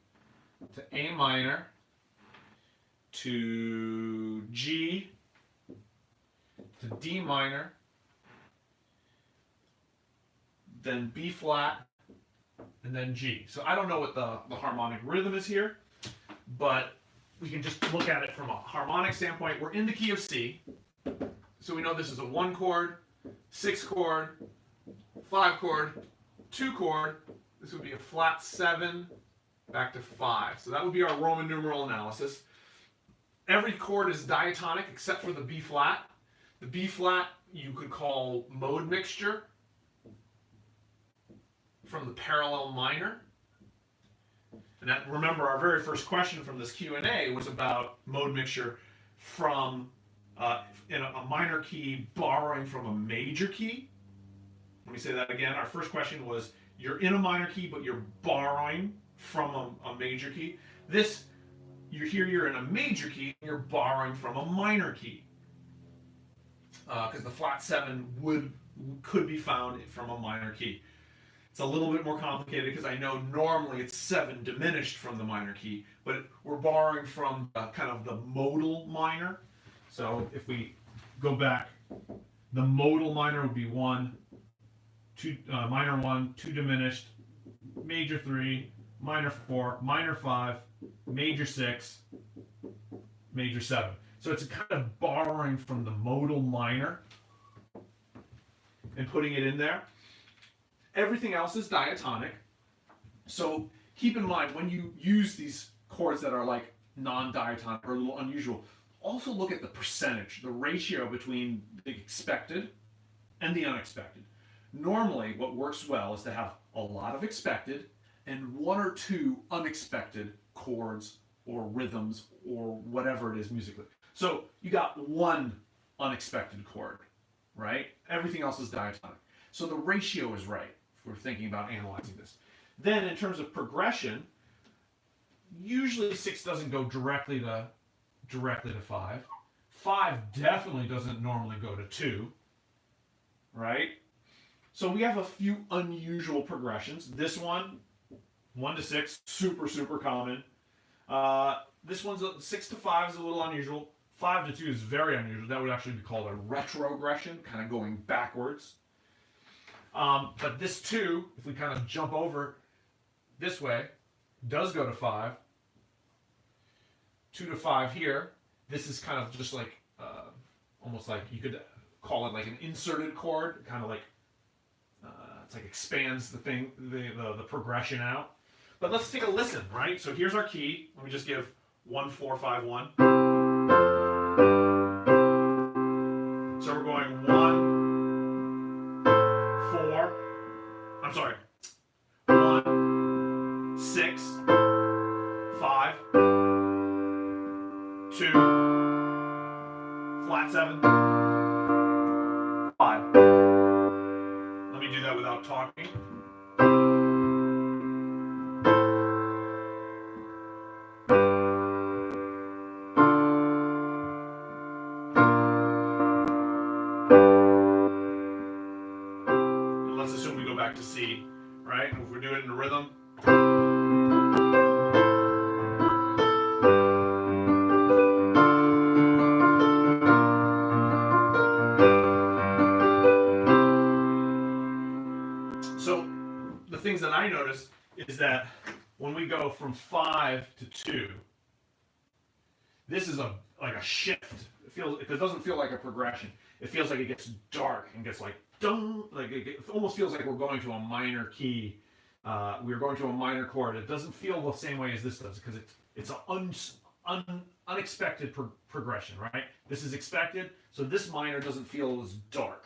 to A minor to G to D minor, then B flat, and then G. So I don't know what the harmonic rhythm is here, but we can just look at it from a harmonic standpoint. We're in the key of C, so we know this is a 1 chord, 6 chord, 5 chord, 2 chord. This would be a flat 7 back to 5. So that would be our Roman numeral analysis. Every chord is diatonic except for the B flat. The B flat, you could call mode mixture from the parallel minor. And that, remember, our very first question from this Q&A was about mode mixture from in a minor key borrowing from a major key. Let me say that again. Our first question was, you're in a minor key, but you're borrowing from a major key. This, you're in a major key, and you're borrowing from a minor key. Because the flat 7 could be found from a minor key. It's a little bit more complicated because I know normally it's 7 diminished from the minor key, but we're borrowing from kind of the modal minor. So if we go back, the modal minor would be 1, 2, minor 1, 2 diminished, major 3, minor 4, minor 5, major 6, major 7. So it's a kind of borrowing from the modal minor and putting it in there. Everything else is diatonic. So keep in mind, when you use these chords that are like non-diatonic or a little unusual, also look at the percentage, the ratio between the expected and the unexpected. Normally, what works well is to have a lot of expected and 1 or 2 unexpected chords or rhythms or whatever it is musically. So you got 1 unexpected chord, right? Everything else is diatonic. So the ratio is right if we're thinking about analyzing this. Then in terms of progression, usually 6 doesn't go directly to 5. 5 definitely doesn't normally go to 2, right? So we have a few unusual progressions. This one, 1 to 6, super, super common. This one's 6 to 5 is a little unusual. 5 to 2 is very unusual. That would actually be called a retrogression, kind of going backwards. But this 2, if we kind of jump over this way, does go to 5. 2 to 5 here. This is kind of just like, almost like you could call it like an inserted chord, kind of like, it's like expands the thing, the progression out. But let's take a listen, right? So here's our key. Let me just give 1, 4, 5, 1. So we're going 1, 4, I'm sorry, 1, 6, 5, 2, flat 7, 5. Let me do that without talking. And let's assume we go back to C, right? And if we're doing it in a rhythm. So the things that I notice is that when we go from 5 to 2, this is like a shift. It doesn't feel like a progression. It feels like it gets dark and gets like dun, like it almost feels like we're going to a minor key. We're going to a minor chord. It doesn't feel the same way as this does because it's an unexpected progression, right? This is expected, so this minor doesn't feel as dark.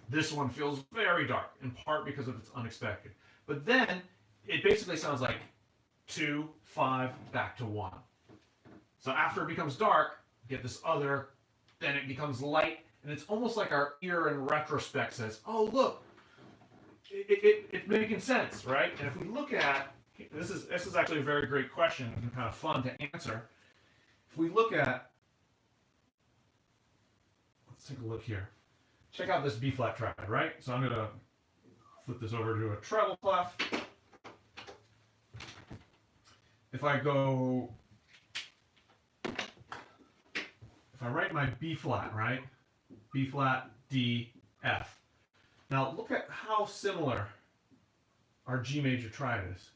This one feels very dark, in part because of its unexpected. But then it basically sounds like 2, 5, back to 1. So after it becomes dark, get this other, then it becomes light, and it's almost like our ear in retrospect says, oh, look, it's making sense, right? And if we look at, this is actually a very great question and kind of fun to answer. If we look at, let's take a look here. Check out this B flat triad, right? So I'm going to flip this over to a treble clef. If I write my B flat, right? B flat, D, F. Now look at how similar our G major triad is.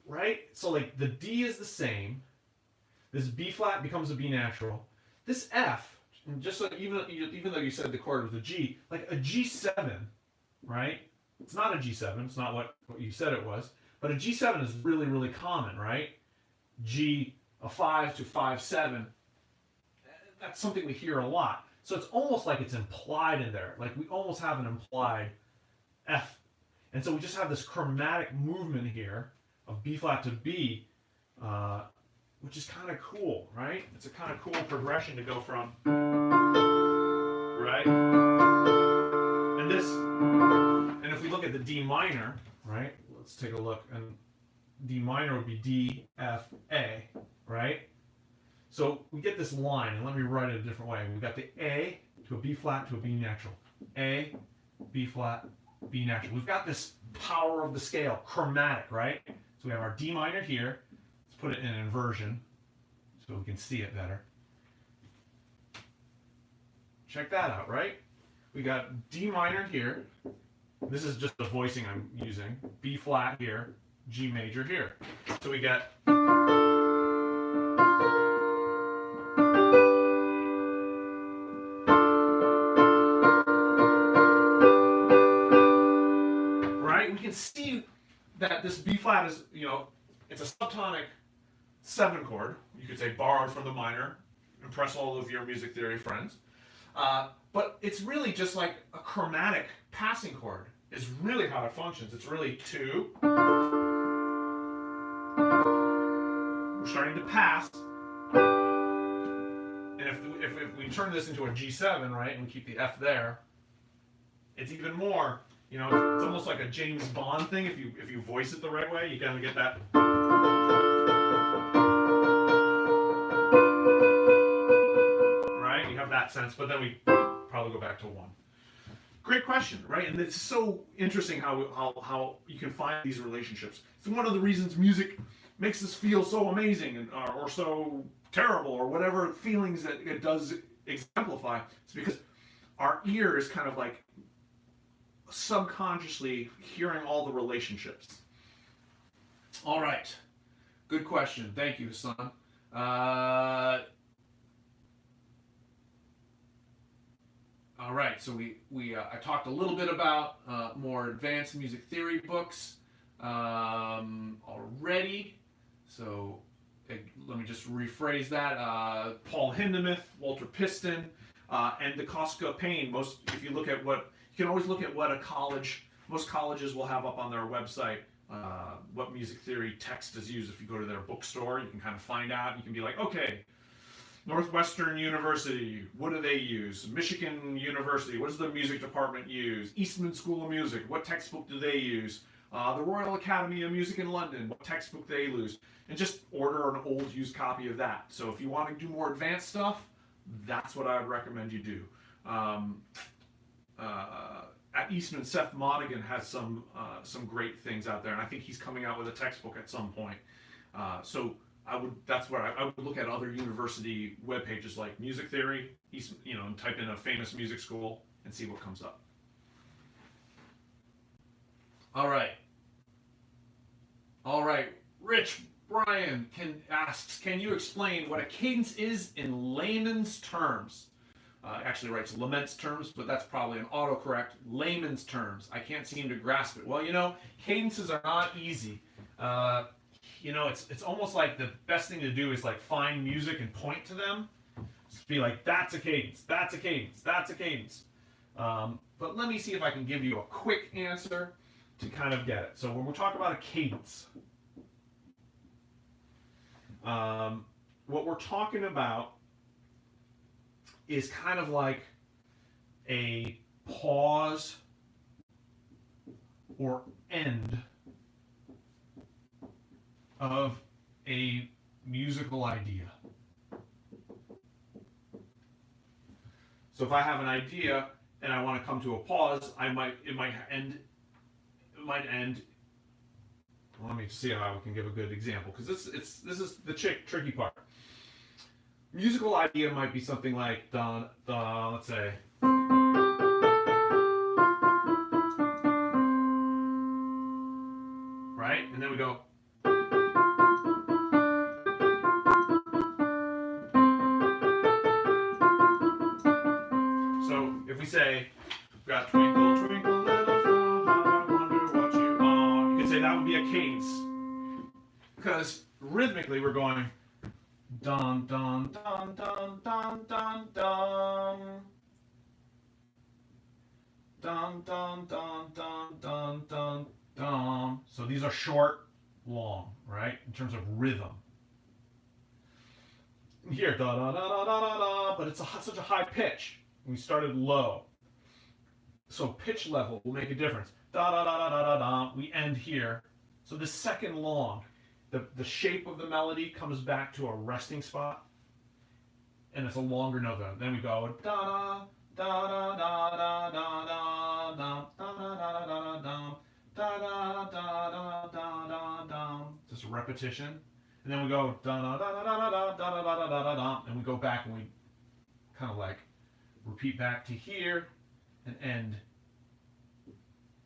Right? So like the D is the same. This B flat becomes a B natural. This F, just like even though you said the chord was a G, like a G7, right? It's not a G7, it's not what you said it was, but a G7 is really, really common, right? G, a 5 to 5, 7. that's something we hear a lot. So it's almost like it's implied in there. Like we almost have an implied F. And so we just have this chromatic movement here of B flat to B, which is kind of cool, right? It's a kind of cool progression to go from, right? And this, and if we look at the D minor, right? Let's take a look. And D minor would be D, F, A, right? So we get this line, and let me write it a different way. We've got the A to a B flat to a B natural. A, B flat, B natural. We've got this power of the scale, chromatic, right? So we have our D minor here. Let's put it in inversion so we can see it better. Check that out, right? We got D minor here. This is just the voicing I'm using. B flat here, G major here. So we got we can see that this B flat is, it's a subtonic 7 chord. You could say borrowed from the minor. Impress all of your music theory friends. But it's really just like a chromatic passing chord is really how it functions. It's really 2. We're starting to pass. And if we turn this into a G7, right, and we keep the F there, it's even more. It's almost like a James Bond thing. If you voice it the right way, you kind of get that. Right? You have that sense, but then we probably go back to 1. Great question, right? And it's so interesting how you can find these relationships. It's one of the reasons music makes us feel so amazing or so terrible or whatever feelings that it does exemplify. It's because our ear is kind of like subconsciously hearing all the relationships. All right. Good question. Thank you, Hassan. All right. So I talked a little bit about more advanced music theory books already. So let me just rephrase that. Paul Hindemith, Walter Piston, and DeCosca Payne. If you look at you can always look at what most colleges will have up on their website, what music theory text is used. If you go to their bookstore, you can kind of find out. You can be like, okay, Northwestern University, what do they use? Michigan University, what does the music department use? Eastman School of Music, what textbook do they use? The Royal Academy of Music in London, what textbook they use? And just order an old used copy of that. So if you want to do more advanced stuff, that's what I would recommend you do. At Eastman, Seth Monaghan has some great things out there, and I think he's coming out with a textbook at some point. That's where I would look at other university web pages like music theory, and type in a famous music school and see what comes up. All right. Rich Brian asks, can you explain what a cadence is in layman's terms? Actually writes laments terms, but that's probably an autocorrect. Layman's terms. I can't seem to grasp it. Well, cadences are not easy. It's almost like the best thing to do is like find music and point to them. Just be like, that's a cadence, that's a cadence, that's a cadence. But let me see if I can give you a quick answer to kind of get it. So when we're talking about a cadence, what we're talking about is kind of like a pause or end of a musical idea. So if I have an idea and I want to come to a pause, it might end. Let me see how I can give a good example, because this is the tricky part. Musical idea might be something like let's say. Right? And then we go. So if we say, we've got twinkle, twinkle, little star, how I wonder what you are. You could say that would be a cadence. Because rhythmically we're going Dun dun dun dun dun dun dun. Dun dun dun dun dun dun dun. So these are short, long, right? In terms of rhythm. Here, da da da da da da da, but it's such a high pitch. We started low. So pitch level will make a difference. Da da da da da da da. We end here. So the second long, the shape of the melody comes back to a resting spot, and it's a longer note. Then we go da da da da da da da da da da da da da da da da da da da. Just a repetition, and then we go da da da da da da da da da da da da, and we go back and we kind of like repeat back to here and end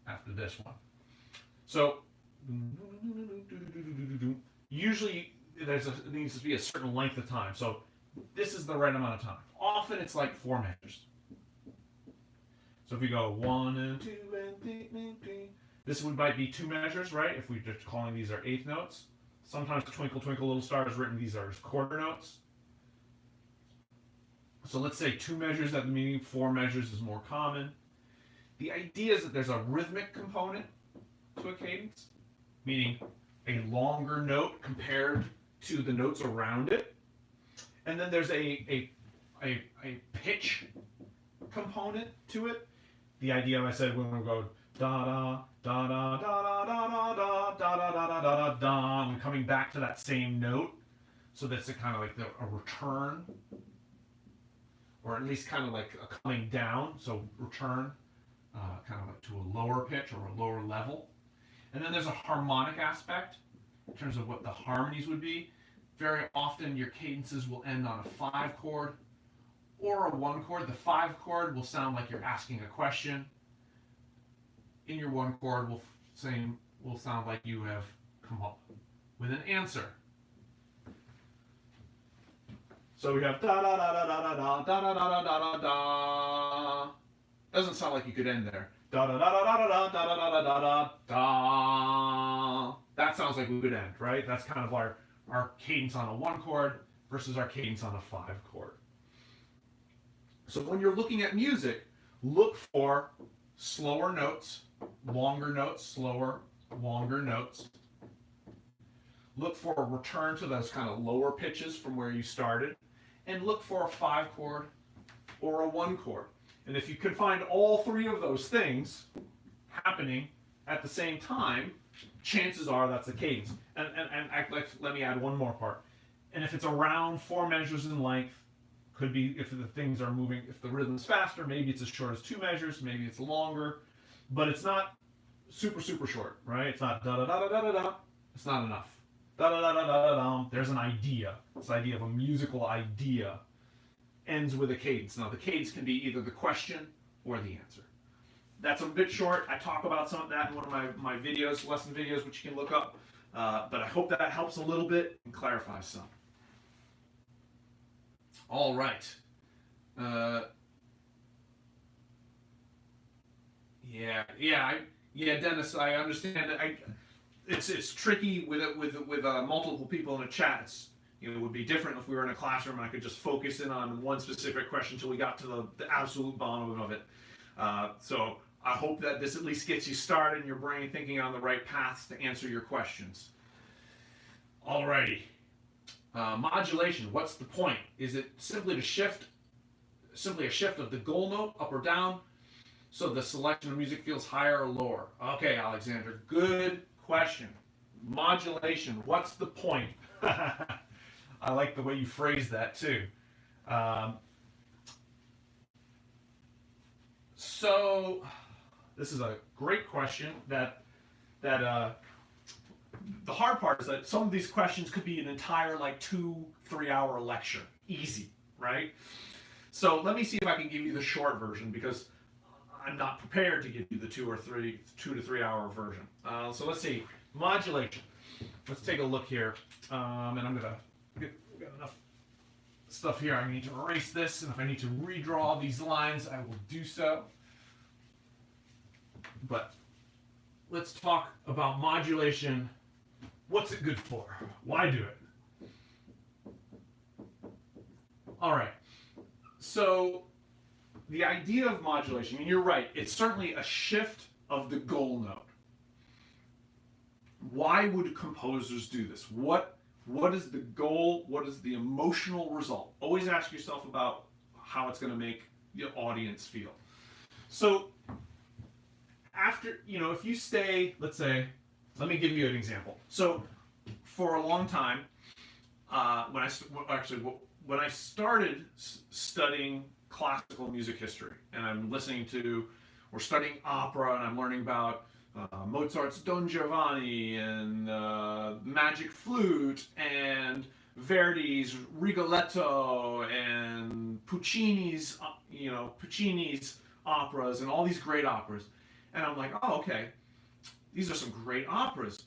after this one. So usually it needs to be a certain length of time. So this is the right amount of time. Often it's like 4 measures. So if we go 1 and 2 and 3 and 3, this might be 2 measures, right? If we're just calling these our eighth notes. Sometimes Twinkle Twinkle Little Star is written, these are quarter notes. So let's say 2 measures at the beginning, 4 measures is more common. The idea is that there's a rhythmic component to a cadence, meaning a longer note compared to the notes around it. And then there's a pitch component to it. The idea I said when we go da da da da da da da da da da da da da da, and coming back to that same note. So that's a kind of like a return, or at least kind of like a coming down. So return, kind of like to a lower pitch or a lower level. And then there's a harmonic aspect in terms of what the harmonies would be. Very often your cadences will end on a 5 chord or a 1 chord. The 5 chord will sound like you're asking a question. In your 1 chord will sound like you have come up with an answer. So we have da da da da da da da da da da da da. Doesn't sound like you could end there. Da da da da da da da da da da da da. That sounds like we could end, right? That's kind of our cadence on a 1 chord versus our cadence on a 5 chord. So when you're looking at music, look for slower notes, longer notes, slower, longer notes. Look for a return to those kind of lower pitches from where you started, and look for a 5 chord or a 1 chord. And if you can find all 3 of those things happening at the same time, chances are that's a cadence. And let me add one more part. And if it's around 4 measures in length, could be if the things are moving, if the rhythm's faster, maybe it's as short as 2 measures, maybe it's longer, but it's not super, super short, right? It's not da da da da da da. It's not enough. Da da da da da da. There's an idea. This idea of a musical idea ends with a cadence. Now the cadence can be either the question or the answer. That's a bit short. I talk about some of that in one of my videos, lesson videos, which you can look up. But I hope that helps a little bit and clarifies some. All right. Dennis, I understand that. It's tricky with multiple people in a chat. It would be different if we were in a classroom and I could just focus in on one specific question until we got to the absolute bottom of it. So I hope that this at least gets you started in your brain thinking on the right paths to answer your questions. Alrighty. Modulation, what's the point? Is it simply a shift of the goal note up or down so the selection of music feels higher or lower? Okay, Alexander, good question. Modulation, what's the point? I like the way you phrased that too. So this is a great question that the hard part is that some of these questions could be an entire like 2-3 hour lecture. Easy, right? So let me see if I can give you the short version because I'm not prepared to give you the 2 to 3 hour version. So let's see. Modulation. Let's take a look here. And I'm gonna we've got enough stuff here. I need to erase this, and if I need to redraw these lines, I will do so. But let's talk about modulation. What's it good for? Why do it? All right. So the idea of modulation, and you're right, it's certainly a shift of the goal note. Why would composers do this? What is the goal? What is the emotional result? Always ask yourself about how it's going to make the audience feel. So after, if you stay, let's say, let me give you an example. So for a long time, when I started studying classical music history, and I'm listening to, we're studying opera, and I'm learning about Mozart's Don Giovanni and Magic Flute and Verdi's Rigoletto and Puccini's operas and all these great operas, and I'm like, oh, okay, these are some great operas,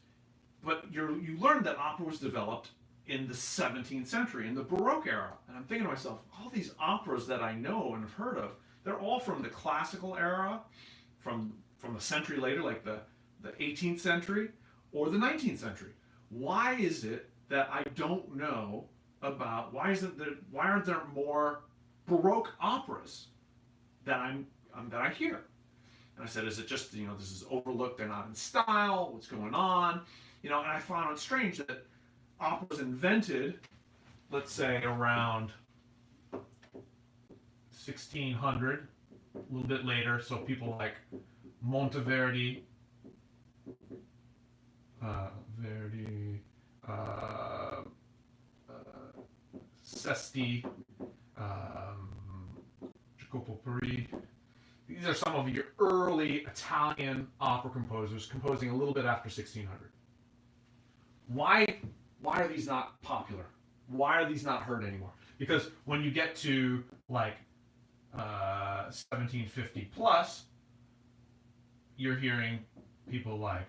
but you learn that opera was developed in the 17th century, in the Baroque era, and I'm thinking to myself, all these operas that I know and have heard of, they're all from the classical era, from a century later, like the 18th century or the 19th century. Why is it that I don't know about, why aren't there more Baroque operas that I hear? And I said, is it just, this is overlooked, they're not in style, what's going on? And I found it strange that opera was invented, let's say around 1600, a little bit later, so people like Monteverdi, Sesti, Jacopo Peri. These are some of your early Italian opera composers composing a little bit after 1600. Why are these not popular? Why are these not heard anymore? Because when you get to like 1750 plus, you're hearing people like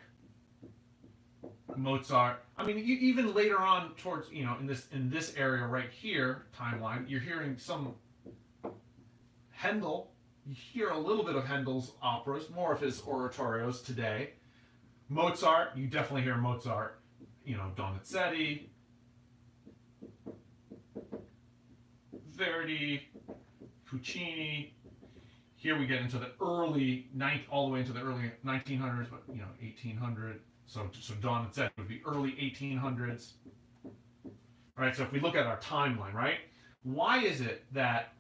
Mozart. I mean, even later on towards, in this area right here, timeline, you're hearing some Handel. You hear a little bit of Handel's operas, more of his oratorios today. Mozart, you definitely hear Mozart, Donizetti, Verdi, Puccini. Here we get into the all the way into the early 1900s, but 1800. So Donizetti would be early 1800s. Right. So if we look at our timeline, right, why is it that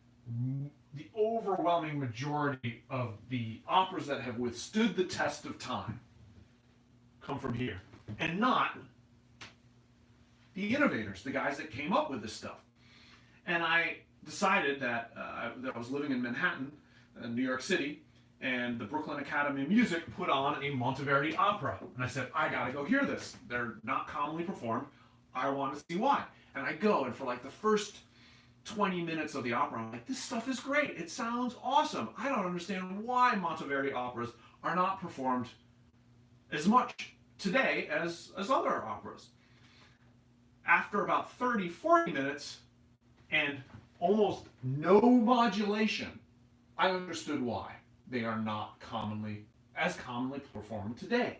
the overwhelming majority of the operas that have withstood the test of time come from here, and not the innovators, the guys that came up with this stuff? And I decided that I was living in Manhattan, New York City, and the Brooklyn Academy of Music put on a Monteverdi opera. And I said, I gotta go hear this. They're not commonly performed. I want to see why. And I go, and for like the first 20 minutes of the opera, I'm like, this stuff is great. It sounds awesome. I don't understand why Monteverdi operas are not performed as much today as other operas. After about 30, 40 minutes and almost no modulation, I understood why they are not as commonly performed today.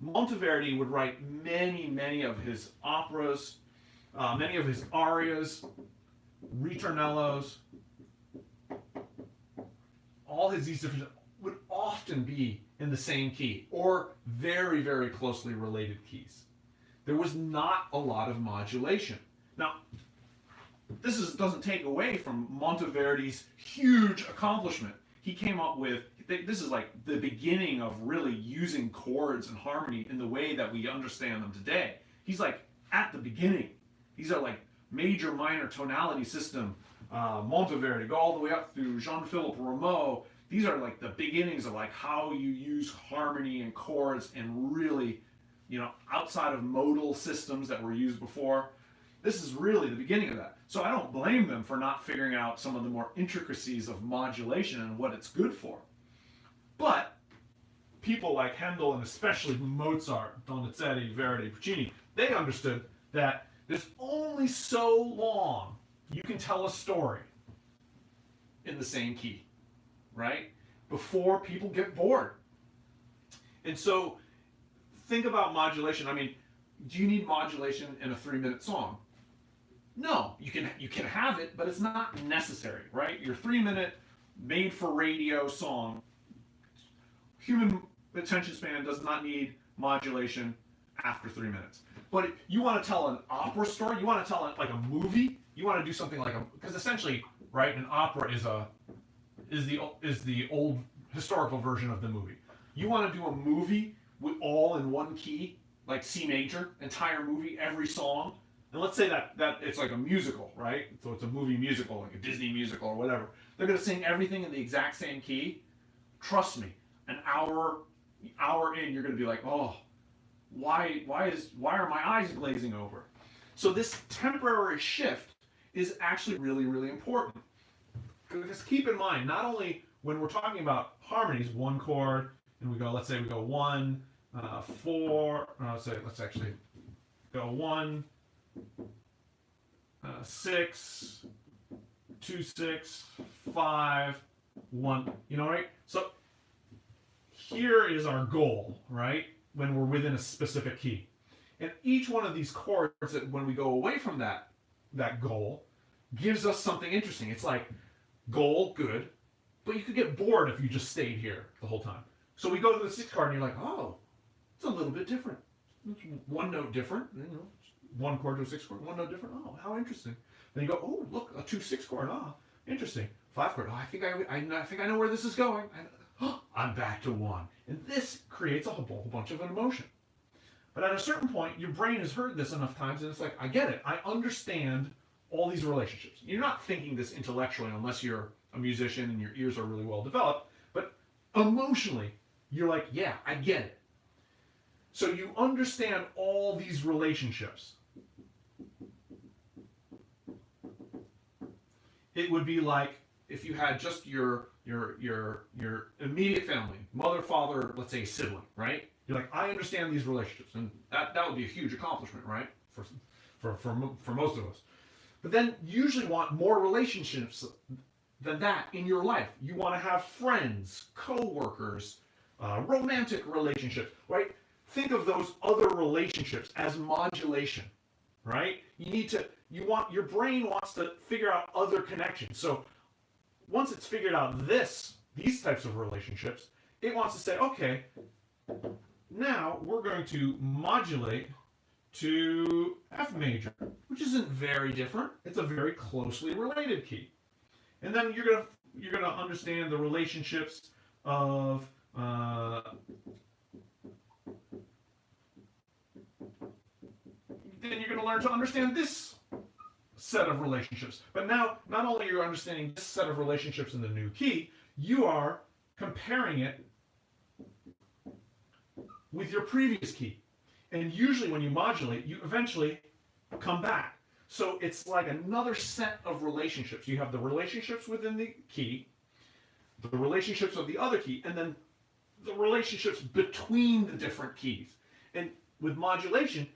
Monteverdi would write many of his operas, many of his arias, ritornellos, all these different would often be in the same key or very closely related keys. There was not a lot of modulation. Now, this doesn't take away from Monteverdi's huge accomplishment. He came up with, this is like the beginning of really using chords and harmony in the way that we understand them today. He's like at the beginning. These are like major minor tonality system. Monteverdi, go all the way up through Jean-Philippe Rameau. These are like the beginnings of like how you use harmony and chords and really, outside of modal systems that were used before. This is really the beginning of that. So I don't blame them for not figuring out some of the more intricacies of modulation and what it's good for. But people like Handel and especially Mozart, Donizetti, Verdi, Puccini, they understood that there's only so long you can tell a story in the same key, right? Before people get bored. And so think about modulation. I mean, do you need modulation in a 3-minute song? No, you can have it, but it's not necessary, right? Your 3-minute made-for-radio song, human attention span does not need modulation after 3 minutes. But you want to tell an opera story, you want to tell like a movie, you want to do something like because essentially, right, an opera is the old historical version of the movie. You want to do a movie with all in one key, like C major, entire movie, every song. And let's say that it's like a musical, right? So it's a movie musical, like a Disney musical or whatever. They're going to sing everything in the exact same key. Trust me, an hour in, you're going to be like, oh, why are my eyes glazing over? So this temporary shift is actually really, really important. Because keep in mind, not only when we're talking about harmonies, one chord, and we go, let's say we go 1, 4, let's actually go 1, 6, 2, 6, 5, 1, you know, right? So here is our goal, right? When we're within a specific key. And each one of these chords, that when we go away from that goal, gives us something interesting. It's like, goal, good, but you could get bored if you just stayed here the whole time. So we go to the 6th chord and you're like, oh, it's a little bit different. It's one note different, you know, 1 chord to a 6th chord, 1 note different. Oh, how interesting. Then you go, oh, look, a 2/6 chord. Ah, interesting. 5 chord. Oh, I think I know where this is going. I'm back to 1, and this creates a whole bunch of an emotion. But at a certain point, your brain has heard this enough times, and it's like, I get it. I understand all these relationships. You're not thinking this intellectually unless you're a musician and your ears are really well developed, but emotionally, you're like, yeah, I get it. So you understand all these relationships. It would be like if you had just your immediate family, mother, father, let's say sibling, right? You're like, I understand these relationships, and that would be a huge accomplishment, right? For most of us. But then you usually want more relationships than that in your life. You want to have friends, co-workers, romantic relationships, right? Think of those other relationships as modulation, right? Your brain wants to figure out other connections. So once it's figured out these types of relationships, it wants to say, okay, now we're going to modulate to F major, which isn't very different. It's a very closely related key. And then you're gonna understand the relationships of then you're going to learn to understand this set of relationships. But now, not only are you understanding this set of relationships in the new key, you are comparing it with your previous key. And usually when you modulate, you eventually come back. So it's like another set of relationships. You have the relationships within the key, the relationships of the other key, and then the relationships between the different keys. And with modulation,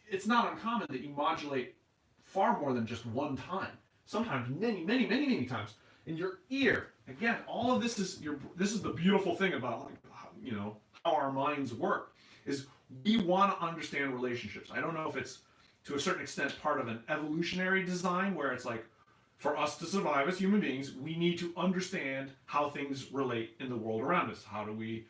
it's not uncommon that you modulate far more than just one time. Sometimes many times. In your ear, again, all of this is the beautiful thing about how our minds work, is we want to understand relationships. I don't know if it's to a certain extent part of an evolutionary design where it's like, for us to survive as human beings, we need to understand how things relate in the world around us. How do we,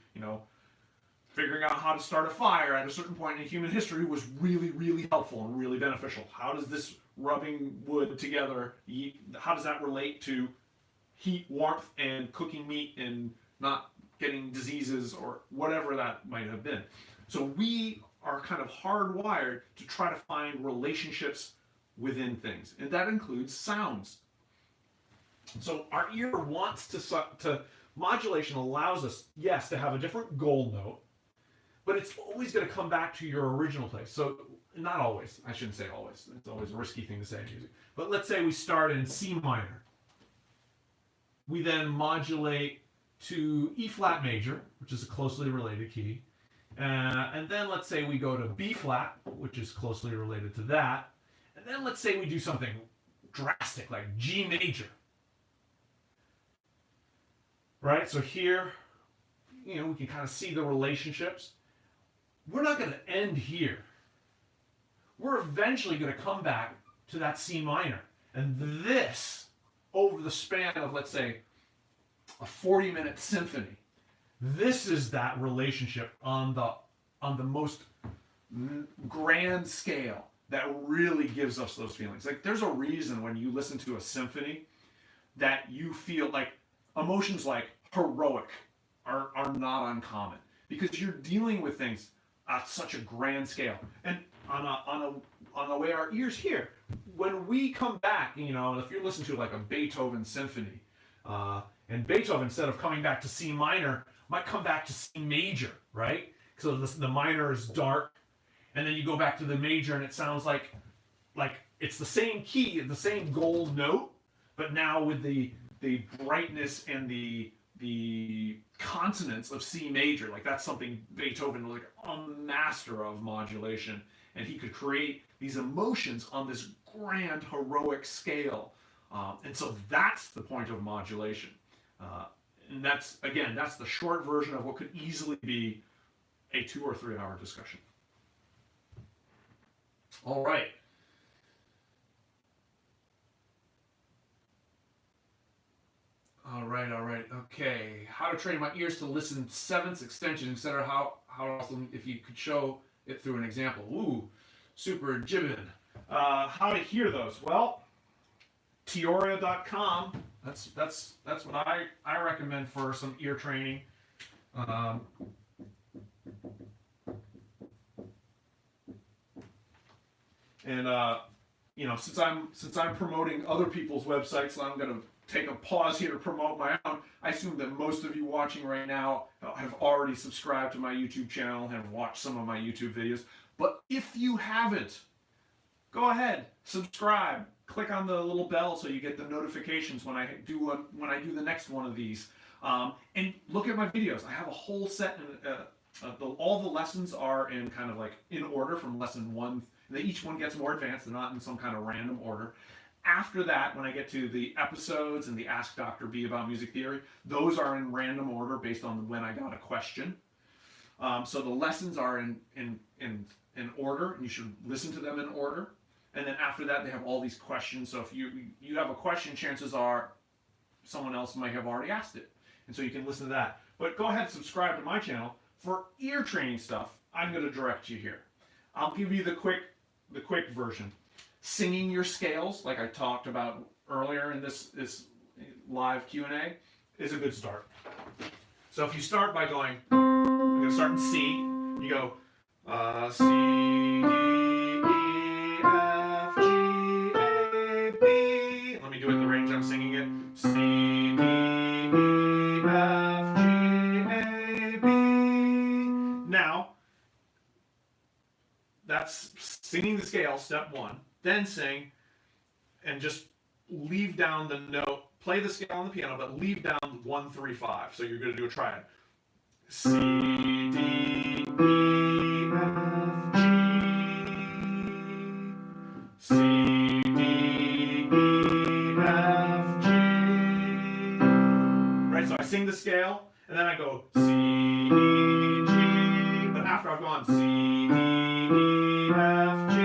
figuring out how to start a fire at a certain point in human history was really, really helpful and really beneficial. How does this rubbing wood together, how does that relate to heat, warmth, and cooking meat and not getting diseases or whatever that might have been? So we are kind of hardwired to try to find relationships within things, and that includes sounds. So our ear wants to modulation allows us, yes, to have a different goal note, but it's always going to come back to your original place. So not always, I shouldn't say always. It's always a risky thing to say in music. But let's say we start in C minor. We then modulate to E flat major, which is a closely related key. And then let's say we go to B flat, which is closely related to that. And then let's say we do something drastic like G major. Right? So here, we can kind of see the relationships. We're not going to end here. We're eventually going to come back to that C minor. And this, over the span of, let's say, a 40-minute symphony, this is that relationship on the most grand scale that really gives us those feelings. Like, there's a reason when you listen to a symphony that you feel like emotions like heroic are not uncommon, because you're dealing with things at such a grand scale. And on the way our ears hear, when we come back, you know, if you're listening to like a Beethoven symphony, and Beethoven, instead of coming back to C minor, might come back to C major, right? So the minor is dark, and then you go back to the major, and it sounds like it's the same key, the same gold note, but now with the brightness and the consonants of C major. Like, that's something Beethoven was like a master of modulation, and he could create these emotions on this grand heroic scale. And so that's the point of modulation. And that's the short version of what could easily be a 2 or 3 hour discussion. All right. All right. Okay. How to train my ears to listen sevenths, extensions, etc. How often, if you could show it through an example. Ooh, super jibbin. How to hear those? Well, Teoria.com. That's what I recommend for some ear training. You know, since I'm promoting other people's websites, I'm going to take a pause here to promote my own. I assume that most of you watching right now have already subscribed to my YouTube channel, have watched some of my YouTube videos. But if you haven't, go ahead, subscribe. Click on the little bell so you get the notifications when I do the next one of these. And look at my videos. I have a whole set, all the lessons are in kind of like in order from lesson 1. Each one gets more advanced. They're not in some kind of random order. After that, when I get to the episodes and the Ask Dr. B about music theory, those are in random order based on when I got a question. So the lessons are in order, and you should listen to them in order. And then after that, they have all these questions. So if you have a question, chances are someone else might have already asked it. And so you can listen to that. But go ahead and subscribe to my channel. For ear training stuff, I'm going to direct you here. I'll give you the quick version. Singing your scales, like I talked about earlier in this live Q&A, is a good start. So if you start by going, I'm going to start in C. You go C, D, E, F, G, A, B. Let me do it in the range I'm singing it. C, D, E, F, G, A, B. Now, that's singing the scale, step 1. Then sing, and just leave down the note. Play the scale on the piano, but leave down 1, 3, 5. So you're going to do a triad. C, D, E, F, G. C, D, E, F, G. Right, so I sing the scale, and then I go C, E, G. But after I've gone C, D, E, F, G.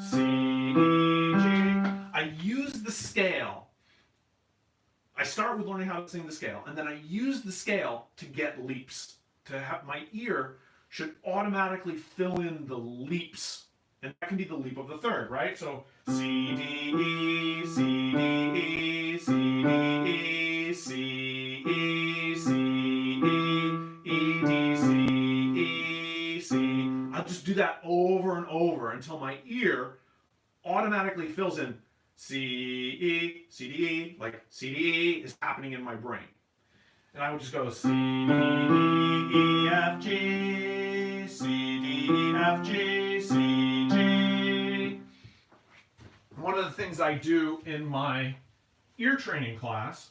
C, E, G. I use the scale. I start with learning how to sing the scale, and then I use the scale to get leaps. To have my ear should automatically fill in the leaps, and that can be the leap of the third, right? So C, D, E, C, D, E, C, D, E, C, E, C, E, E, D, C, E, C. I'll just do that over and over until my ear automatically fills in C, E, C, D, E, like C, D, E is happening in my brain. And I would just go C, D, E, F, G, C, D, E, F, G, C, G. One of the things I do in my ear training class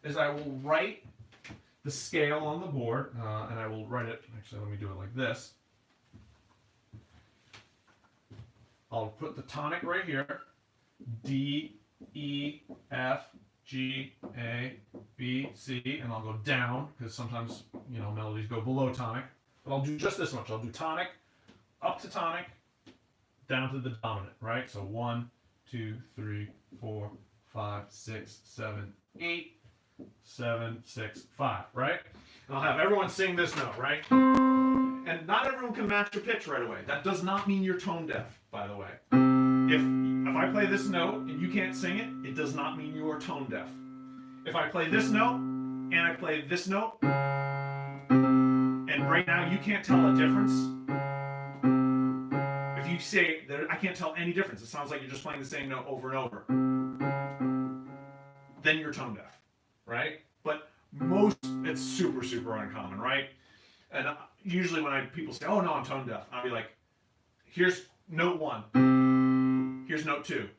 is I will write the scale on the board, and I will write it, actually let me do it like this. I'll put the tonic right here, D, E, F, G, A, B, C, and I'll go down, because sometimes, you know, melodies go below tonic. But I'll do just this much. I'll do tonic, up to tonic, down to the dominant, right? So 1, 2, 3, 4, 5, 6, 7, 8, 7, 6, 5, right? And I'll have everyone sing this note, right? And not everyone can match your pitch right away. That does not mean you're tone deaf, by the way. If I play this note and you can't sing it, it does not mean you are tone deaf. If I play this note and I play this note, and right now you can't tell a difference, if you say, I can't tell any difference, it sounds like you're just playing the same note over and over, then you're tone deaf, right? But it's super, super uncommon, right? And usually when people say, oh no, I'm tone deaf, I'll be like, here's note 1, here's note 2.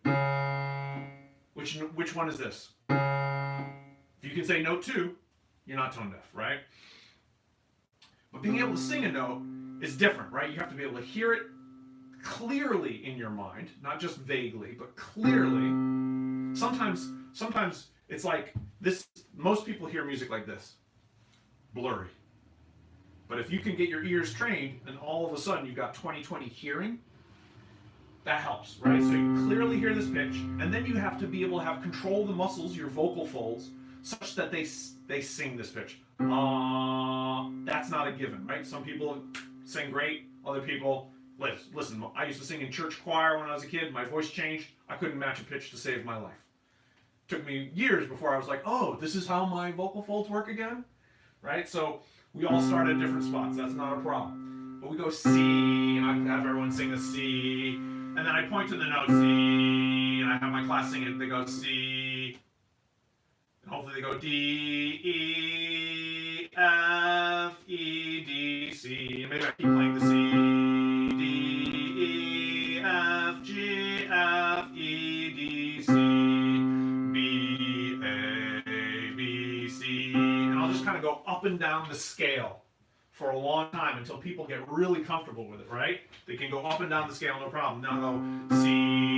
Which one is this? If you can say note 2, you're not tone deaf, right? But being able to sing a note is different, right? You have to be able to hear it clearly in your mind, not just vaguely, but clearly. Sometimes it's like this. Most people hear music like this, blurry. But if you can get your ears trained and all of a sudden you've got 20/20 hearing, that helps, right? So you clearly hear this pitch, and then you have to be able to have control of the muscles, your vocal folds, such that they sing this pitch. That's not a given, right? Some people sing great, other people, listen, I used to sing in church choir when I was a kid, my voice changed, I couldn't match a pitch to save my life. It took me years before I was like, oh, this is how my vocal folds work again, right? So we all start at different spots, that's not a problem. But we go C, and I have everyone sing the C, and then I point to the note C, and I have my class sing it, they go C, and hopefully they go D, E, F, E, D, C, and maybe I keep playing the C, D, E, F, G, F, E, D, C, B, A, B, C, and I'll just kind of go up and down the scale for a long time until people get really comfortable with it, right? They can go up and down the scale, no problem. Now I'll go C,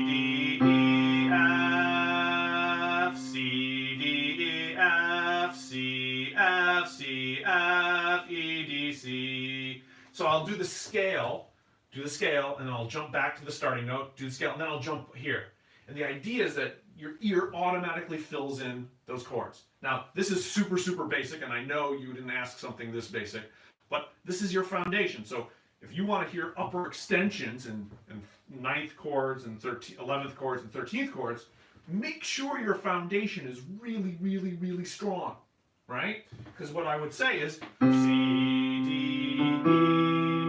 D, E, F, C, D, E, F, C, F, C, F, E, D, C. So I'll do the scale, and then I'll jump back to the starting note, do the scale, and then I'll jump here. And the idea is that your ear automatically fills in those chords. Now, this is super, super basic, and I know you didn't ask something this basic, but this is your foundation. So if you want to hear upper extensions and 9th chords and 11th chords and 13th chords, make sure your foundation is really, really, really strong, right? Because what I would say is C, D, E,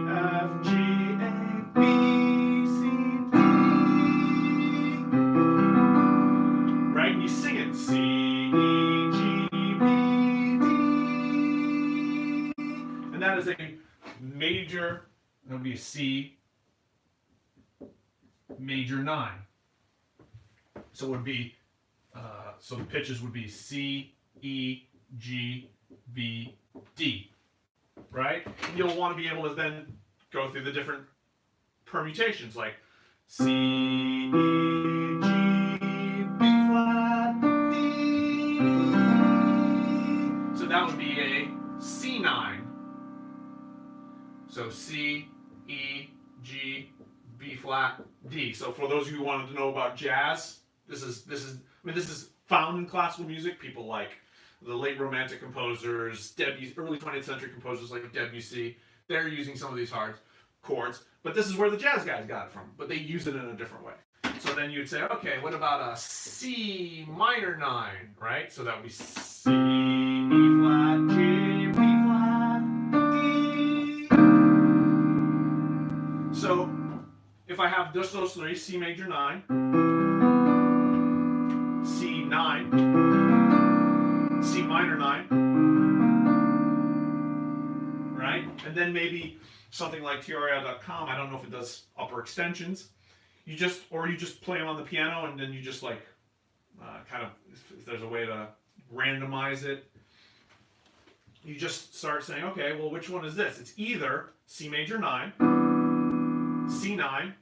F, G, A, B, C, D. Right? And you sing it C, E, G, B, D. And that is a major, that would be a C major 9. So it would be, so the pitches would be C, E, G, B, D, right? And you'll want to be able to then go through the different permutations, like C, E, G, B flat, D. So that would be a C9. So C, E, G, B flat, D. So for those of you who wanted to know about jazz, this is found in classical music. People like the late Romantic composers, early 20th century composers like Debussy. They're using some of these hard chords, but this is where the jazz guys got it from. But they use it in a different way. So then you'd say, okay, what about a C minor 9, right? So that would be C, E flat, G, B flat, D. So if I have just those three, C major 9, C 9, C minor 9, right? And then maybe something like TRL.com, I don't know if it does upper extensions. You just play them on the piano, and then you just like kind of, if there's a way to randomize it, you just start saying, okay, well, which one is this? It's either C major 9, C9,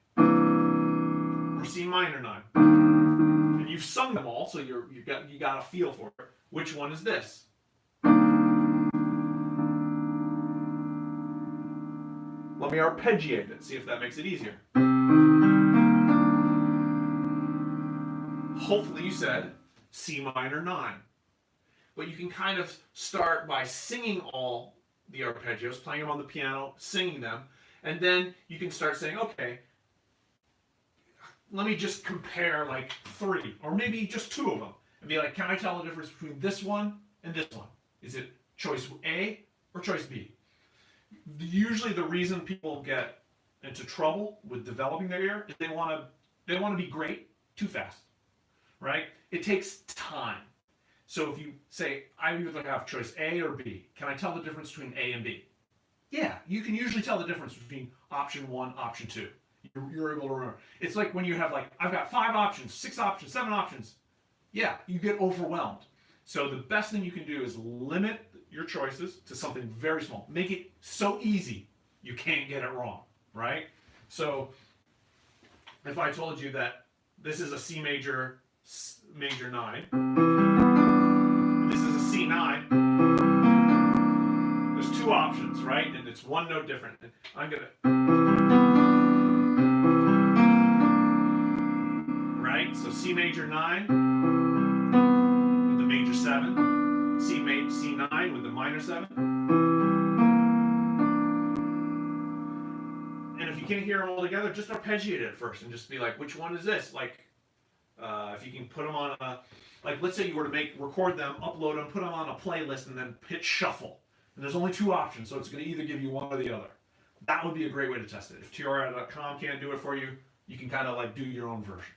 or C minor 9. And you've sung them all, so you got a feel for it. Which one is this? Let me arpeggiate it, see if that makes it easier. hopefully you said C minor 9. But you can kind of start by singing all the arpeggios, playing them on the piano, singing them, and then you can start saying, okay, let me just compare like 3, or maybe just 2 of them, and be like, can I tell the difference between this one and this one? Is it choice A or choice B? Usually the reason people get into trouble with developing their ear is they want to be great too fast, right? It takes time. So if you say, I either have choice A or B, can I tell the difference between A and B? Yeah, you can usually tell the difference between option 1, option 2. You're able to remember. It's like when you have like, I've got 5 options, 6 options, 7 options. Yeah, you get overwhelmed. So the best thing you can do is limit your choices to something very small. Make it so easy you can't get it wrong, right? So if I told you that this is a C major 9, and this is a C9, there's 2 options, right? And it's 1 note different. And I'm gonna, right? So C major 9 with the major 7. C9 with the minor 7. And if you can't hear them all together, just arpeggiate it first and just be like, which one is this? Like, if you can put them on a, like, let's say you were to record them, upload them, put them on a playlist, and then hit shuffle. And there's only 2 options, so it's going to either give you one or the other. That would be a great way to test it. If Tiora.com can't do it for you, you can kind of like do your own version,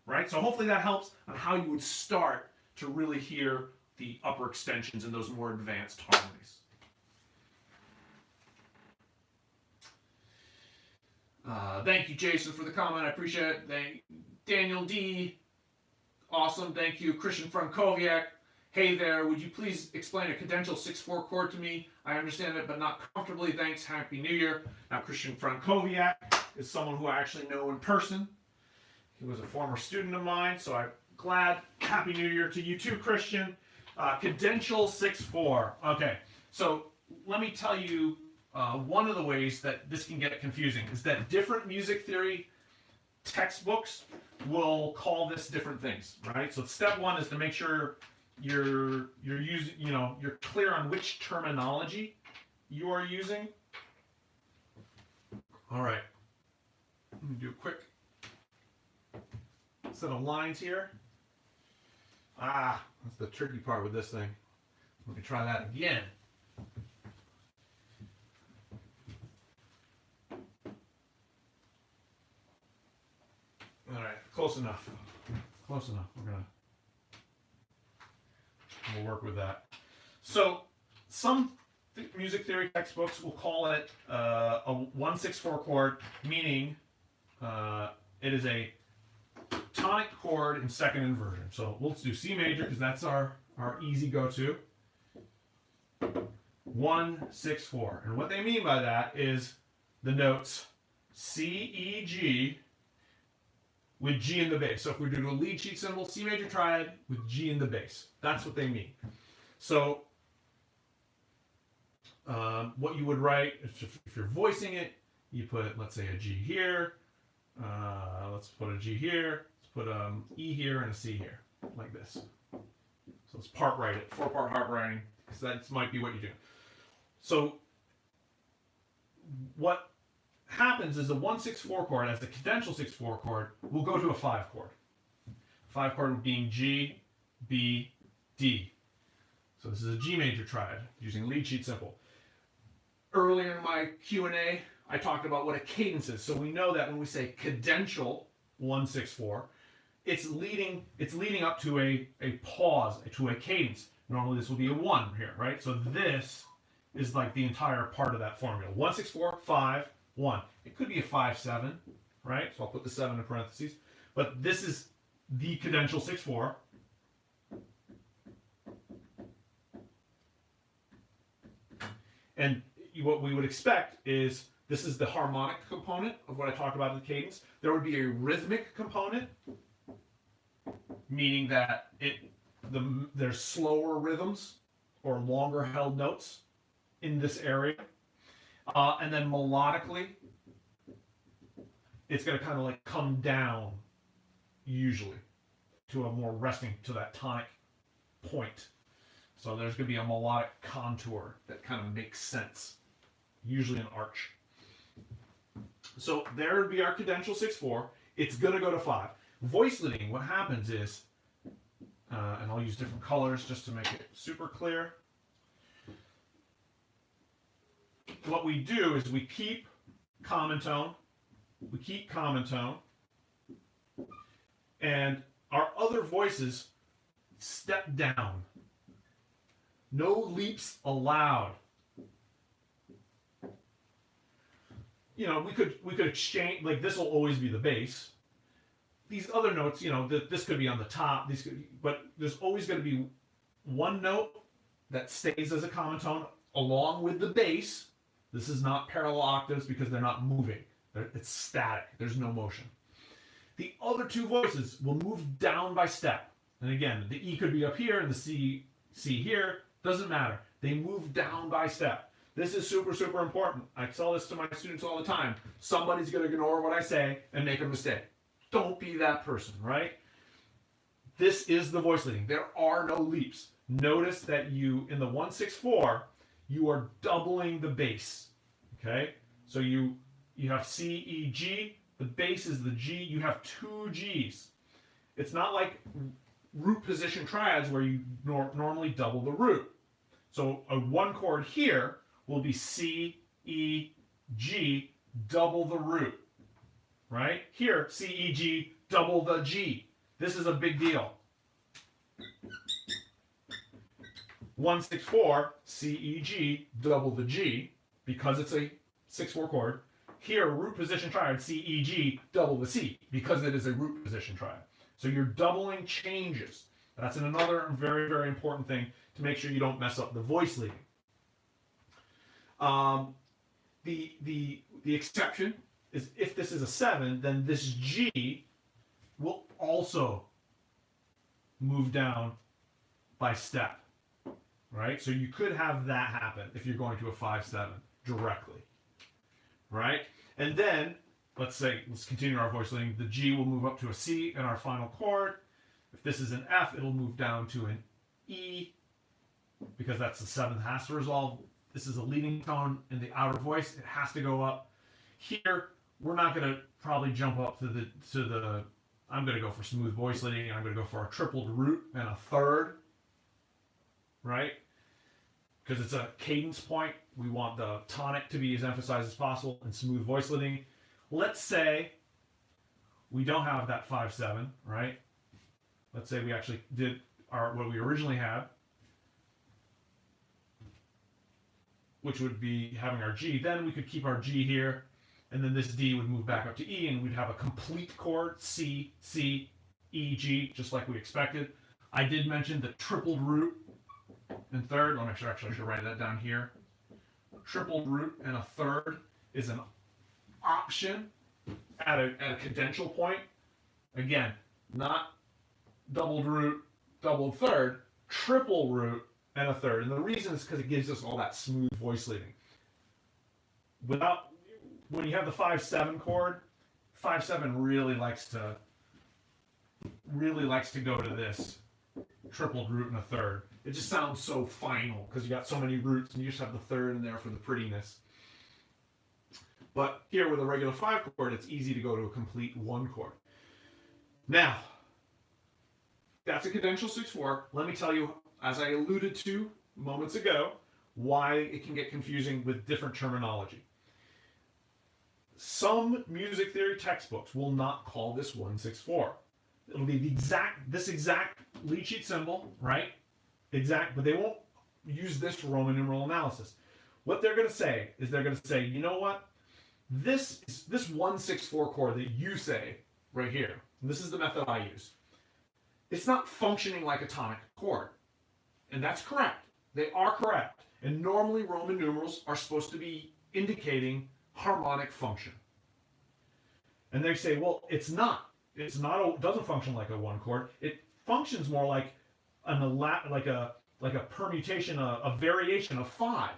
right? So hopefully that helps on how you would start to really hear the upper extensions and those more advanced harmonies. Thank you, Jason, for the comment. I appreciate it. Daniel D. Awesome. Thank you. Christian Frankowiak. Hey there. Would you please explain a cadential 6/4 chord to me? I understand it, but not comfortably. Thanks. Happy New Year. Now, Christian Frankowiak is someone who I actually know in person. He was a former student of mine, so I'm glad. Happy New Year to you too, Christian. Cadential 6/4. Okay, so let me tell you one of the ways that this can get confusing is that different music theory textbooks will call this different things, right? So step 1 is to make sure you're using, you're clear on which terminology you are using. All right, let me do a quick set of lines here. That's the tricky part with this thing. Let me try that again. All right, close enough. Close enough. We'll work with that. So some music theory textbooks will call it a 1/6/4 chord, meaning it is a tonic chord in second inversion. So let's do C major because that's our easy go-to. 1/6/4. And what they mean by that is the notes C, E, G with G in the bass. So if we do a lead sheet symbol, C major triad with G in the bass. That's what they mean. So what you would write, if you're voicing it, you put, let's say, a G here. Let's put a G here. Put an E here and a C here, like this. So let's part write it, 4-part part writing, because that might be what you do. So what happens is the 1/6/4 chord, as the cadential 6/4 chord, will go to a 5 chord. 5 chord being G, B, D. So this is a G major triad using lead sheet simple. Earlier in my Q&A, I talked about what a cadence is. So we know that when we say cadential 1/6/4, it's leading up to a pause, to a cadence. Normally this will be a 1 here, right? So this is like the entire part of that formula. 1/6/4, 5, 1. It could be a 5/7, right? So I'll put the 7 in parentheses. But this is the cadential 6/4. And what we would expect is this is the harmonic component of what I talked about in the cadence. There would be a rhythmic component, meaning that there's slower rhythms or longer held notes in this area. And then melodically, it's going to kind of like come down usually. to a more resting, to that tonic point. So there's going to be a melodic contour that kind of makes sense, usually an arch. So there would be our cadential 6/4. It's going to go to 5. Voice leading, what happens is, and I'll use different colors just to make it super clear. What we do is we keep common tone, and our other voices step down. No leaps allowed. You know, we could exchange, like this will always be the bass. These other notes, you know, this could be on the top, but there's always going to be one note that stays as a common tone along with the bass. This is not parallel octaves because they're not moving. It's static. There's no motion. The other two voices will move down by step. And again, the E could be up here and the C here. Doesn't matter. They move down by step. This is super, super important. I tell this to my students all the time. Somebody's going to ignore what I say and make a mistake. Don't be that person, right? This is the voice leading. There are no leaps. Notice that in the 1/6/4, you are doubling the bass. Okay? So you have C, E, G. The bass is the G. You have two Gs. It's not like root position triads where you normally double the root. So a one chord here will be C, E, G, double the root. Right? Here, C, E, G, double the G. This is a big deal. 1/6/4, C, E, G, double the G, because it's a 6/4 chord. Here, root position triad, C, E, G, double the C, because it is a root position triad. So you're doubling changes. That's another very, very important thing to make sure you don't mess up the voice leading. The exception is if this is a 7, then this G will also move down by step, right? So you could have that happen if you're going to a 5/7 directly, right? And then, let's continue our voice leading. The G will move up to a C in our final chord. If this is an F, it'll move down to an E, because that's the 7th has to resolve. This is a leading tone in the outer voice. It has to go up. Here, we're not going to probably jump up to the I'm going to go for smooth voice leading, and I'm going to go for a tripled root and a third, right? Because it's a cadence point. We want the tonic to be as emphasized as possible in smooth voice leading. Let's say we don't have that 5/7, right? Let's say we actually did what we originally had, which would be having our G. Then we could keep our G here, and then this D would move back up to E, and we'd have a complete chord, C, C, E, G, just like we expected. I did mention the tripled root and third. Let me make sure, actually I should write that down here. Tripled root and a third is an option at a cadential point. Again, not doubled root, doubled third, triple root and a third. And the reason is because it gives us all that smooth voice leading. When you have the 5/7 chord, 5/7 really likes to go to this tripled root and a third. It just sounds so final because you got so many roots and you just have the third in there for the prettiness. But here with a regular 5 chord, it's easy to go to a complete 1 chord. Now, that's a cadential 6/4. Let me tell you, as I alluded to moments ago, why it can get confusing with different terminology. Some music theory textbooks will not call this 1/6/4. It'll be this exact lead sheet symbol, right? But they won't use this Roman numeral analysis. What they're going to say is you know what? This 1/6/4 chord that you say right here, and this is the method I use, it's not functioning like a tonic chord. And that's correct. They are correct. And normally Roman numerals are supposed to be indicating harmonic function. And they say, well, it's not. It doesn't function like a 1 chord. It functions more like a permutation, a variation of 5.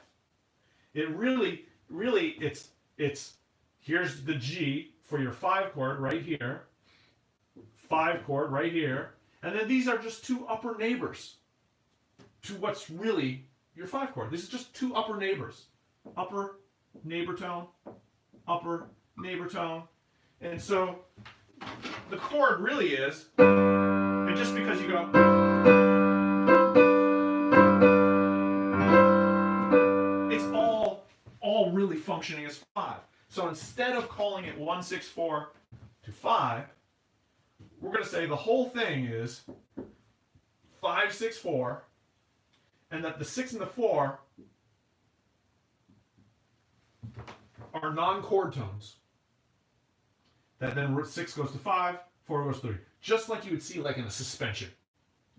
It really, it's here's the G for your 5 chord right here, 5 chord right here, And then these are just two upper neighbors to what's really your 5 chord. This is just two upper neighbors. Upper neighbor tone, upper neighbor tone. And so the chord really is, and just because you go, it's all really functioning as 5. So instead of calling it 1, 6, 4 to 5, we're going to say the whole thing is 5, 6, 4, and that the 6 and the 4 are non-chord tones. That then 6 goes to 5, 4 goes to 3. Just like you would see like in a suspension,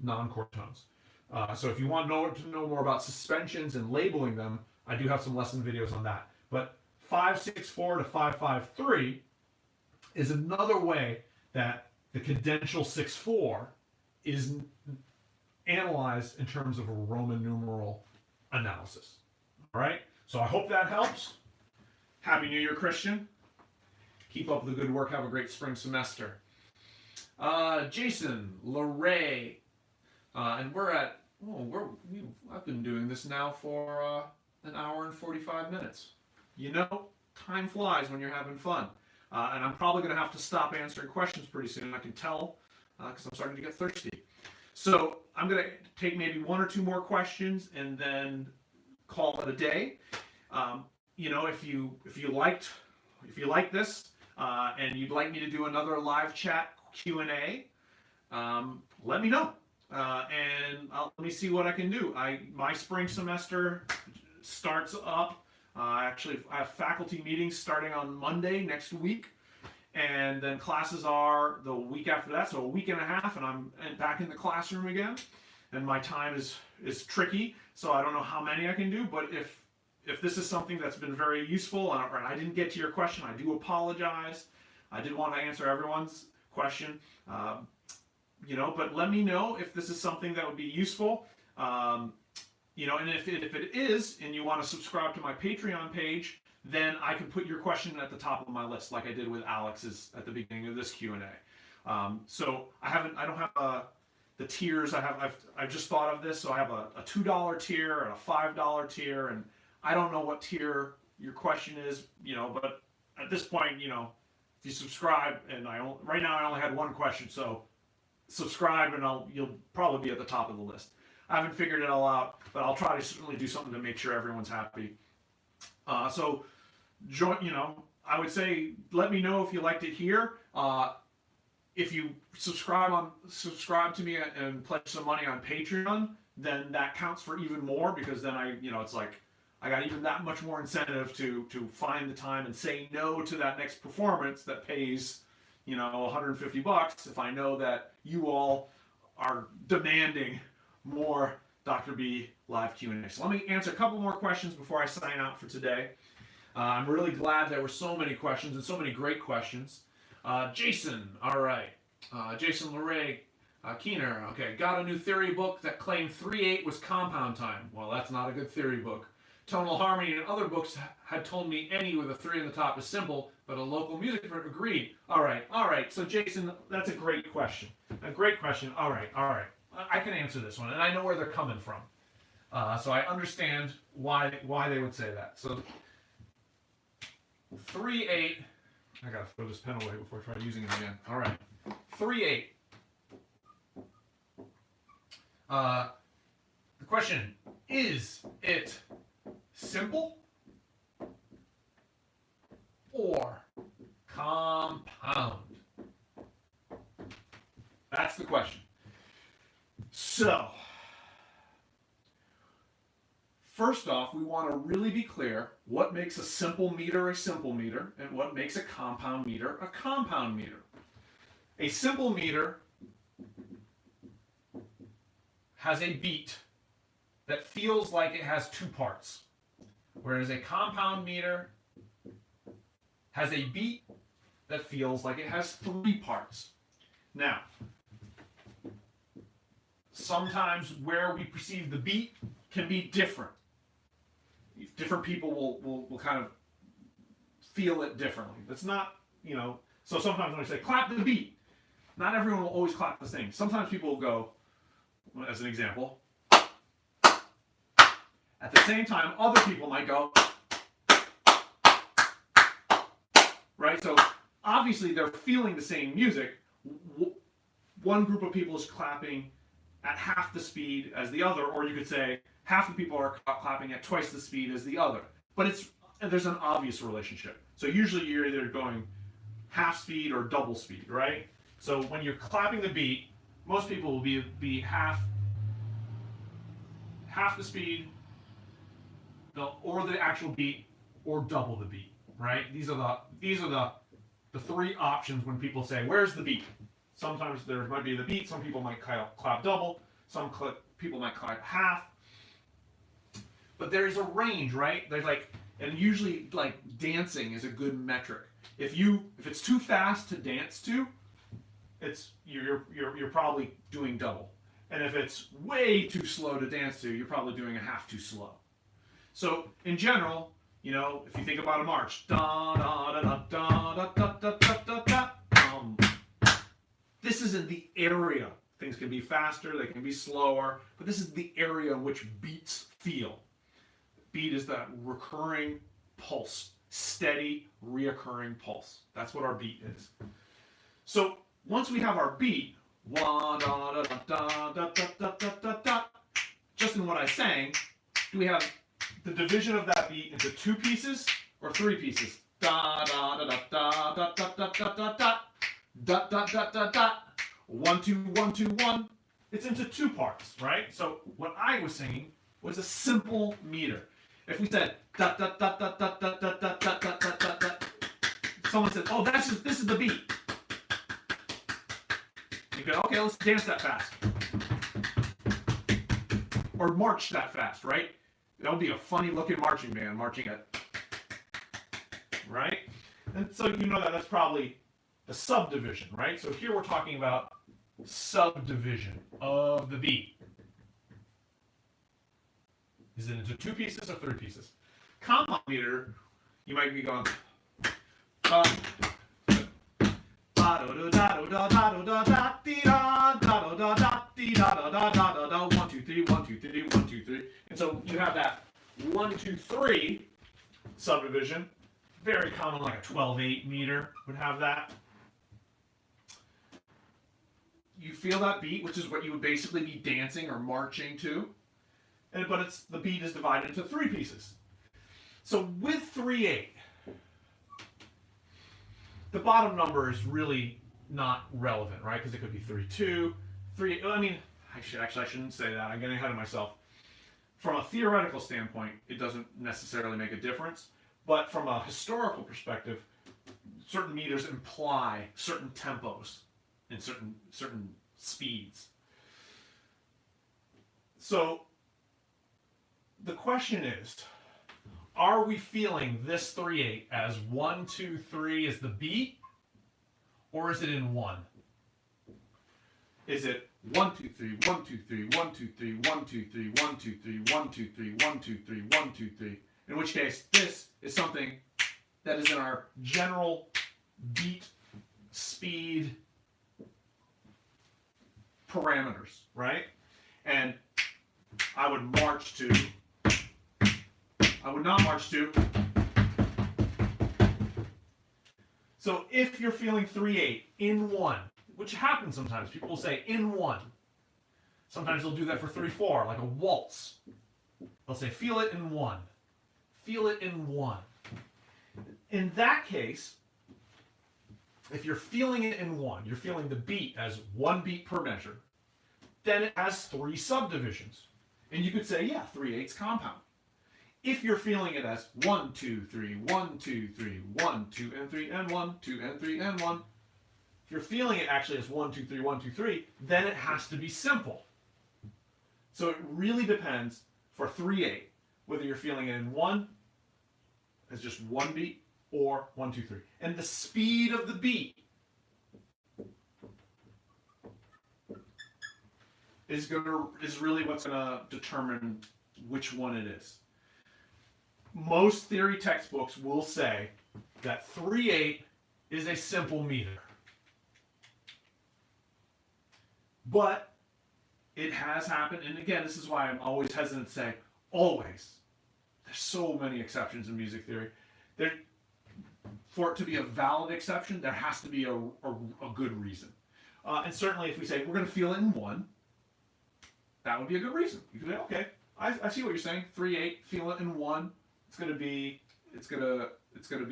non-chord tones. So if you want to know more about suspensions and labeling them, I do have some lesson videos on that. But 5, 6, 4 to 5, 5, 3 is another way that the cadential 6, 4 is analyzed in terms of a Roman numeral analysis. All right? So I hope that helps. Happy New Year, Christian. Keep up the good work. Have a great spring semester. Jason LeRae. And we're at, I've been doing this now for an hour and 45 minutes. You know, time flies when you're having fun. And I'm probably going to have to stop answering questions pretty soon. I can tell because I'm starting to get thirsty. So I'm going to take maybe 1 or 2 more questions and then call it a day. You know, if you like this and you'd like me to do another live chat Q&A, let me know. And let me see what I can do. My spring semester starts up. Actually, I have faculty meetings starting on Monday next week, and then classes are the week after that, so a week and a half, and I'm back in the classroom again. And my time is tricky, so I don't know how many I can do. But if this is something that's been very useful, and I didn't get to your question, I do apologize. I did want to answer everyone's question. You know, but let me know if this is something that would be useful. You know, and if it is, and you want to subscribe to my Patreon page, then I can put your question at the top of my list, like I did with Alex's at the beginning of this Q&A. So I don't have the tiers. I've just thought of this, so I have a $2 tier and a $5 tier, and I don't know what tier your question is, you know, but at this point, you know, if you subscribe, and right now I only had 1 question, so subscribe and you'll probably be at the top of the list. I haven't figured it all out, but I'll try to certainly do something to make sure everyone's happy. So join, you know, I would say let me know if you liked it here. If you subscribe to me and pledge some money on Patreon, then that counts for even more, because then it's like I got even that much more incentive to find the time and say no to that next performance that pays, you know, $150 if I know that you all are demanding more Dr. B live Q&A. So let me answer a couple more questions before I sign out for today. I'm really glad there were so many questions and so many great questions. Jason, all right. Jason LeRae, Keener, okay. Got a new theory book that claimed 3/8 was compound time. Well, that's not a good theory book. Tonal harmony and other books had told me any with a 3 on the top is simple, but a local music friend agreed. All right. So Jason, that's a great question. A great question. All right. I can answer this one, and I know where they're coming from. So I understand why they would say that. So 3/8. I gotta throw this pen away before I try using it again. All right. 3/8. The question, is it simple or compound? That's the question. So, first off, we want to really be clear what makes a simple meter and what makes a compound meter a compound meter. A simple meter has a beat that feels like it has 2 parts, whereas a compound meter has a beat that feels like it has 3 parts. Now, sometimes where we perceive the beat can be different. Different people will kind of feel it differently. It's not, you know, so sometimes when I say clap the beat, not everyone will always clap the same. Sometimes people will go, as an example, at the same time, other people might go, right? So obviously they're feeling the same music. One group of people is clapping at half the speed as the other, or you could say half the people are clapping at twice the speed as the other. But there's an obvious relationship. So usually you're either going half speed or double speed, right? So when you're clapping the beat, most people will be half the speed, or the actual beat, or double the beat, right? These are the three options when people say, "Where's the beat?" Sometimes there might be the beat. Some people might clap double. Some people might clap half. But there's a range, right? There's and usually dancing is a good metric. If it's too fast to dance to, you're probably doing double. And if it's way too slow to dance to, you're probably doing a half too slow. So in general, if you think about a march, da da da da da da da da da da, this isn't the area. Things can be faster, they can be slower, but this is the area in which beats feel. Beat is that recurring pulse, steady, reoccurring pulse. That's what our beat is. So once we have our beat, wah, da, da, da, da, da, da, da, da, da, just in what I sang, do we have the division of that beat into two pieces or three pieces? Da da da da da da da da da da da da da da da 1 2 1 2 1. It's into two parts, right? So what I was singing was a simple meter. If we said da da da da da da da da da da da da da, someone said, "Oh, this is the beat." You go, "Okay, let's dance that fast," or march that fast, right? That would be a funny looking marching band marching at, right? And so that's probably the subdivision, right? So here we're talking about subdivision of the beat. Is it into two pieces or three pieces? Compound meter, you might be going 1 2 3 1 2 3 1 2 3, and so you have that 1 2 3 subdivision. Very common, like a 12/8 meter would have that. You feel that beat, which is what you would basically be dancing or marching to, but the beat is divided into three pieces. So with 3/8, the bottom number is really not relevant, right? Because it could be 3/2, 3. I mean, I shouldn't say that. I'm getting ahead of myself. From a theoretical standpoint, it doesn't necessarily make a difference, but from a historical perspective, certain meters imply certain tempos and certain speeds. So the question is, are we feeling this 3/8 as 1 2 3 is the beat, or is it in 1? Is it 1 2 3 1 2 3 1 2 3 1 2 3 1 2 3 1 2 3 1 2 3 1 2 3? In which case, this is something that is in our general beat speed parameters, right? And I would not march to. So if you're feeling 3/8 in 1, which happens sometimes, people will say in 1. Sometimes they'll do that for 3/4, like a waltz. They'll say feel it in 1. Feel it in 1. In that case, if you're feeling it in 1, you're feeling the beat as 1 beat per measure, then it has 3 subdivisions. And you could say, yeah, 3/8's compound. If you're feeling it as 1 2 3 1 2 3 1 2 and 3 and 1 2 and 3 and 1, if you're feeling it actually as 1 2 3 1 2 3, then it has to be simple. So it really depends for 3/8 whether you're feeling it in 1 as just 1 beat or 1 2 3. And the speed of the beat is really what's gonna determine which one it is. Most theory textbooks will say that 3/8 is a simple meter. But it has happened, and again, this is why I'm always hesitant to say always. There's so many exceptions in music theory. There, for it to be a valid exception, there has to be a good reason. And certainly, if we say we're going to feel it in 1, that would be a good reason. You could say, okay, I see what you're saying. 3/8, feel it in 1. It's going to be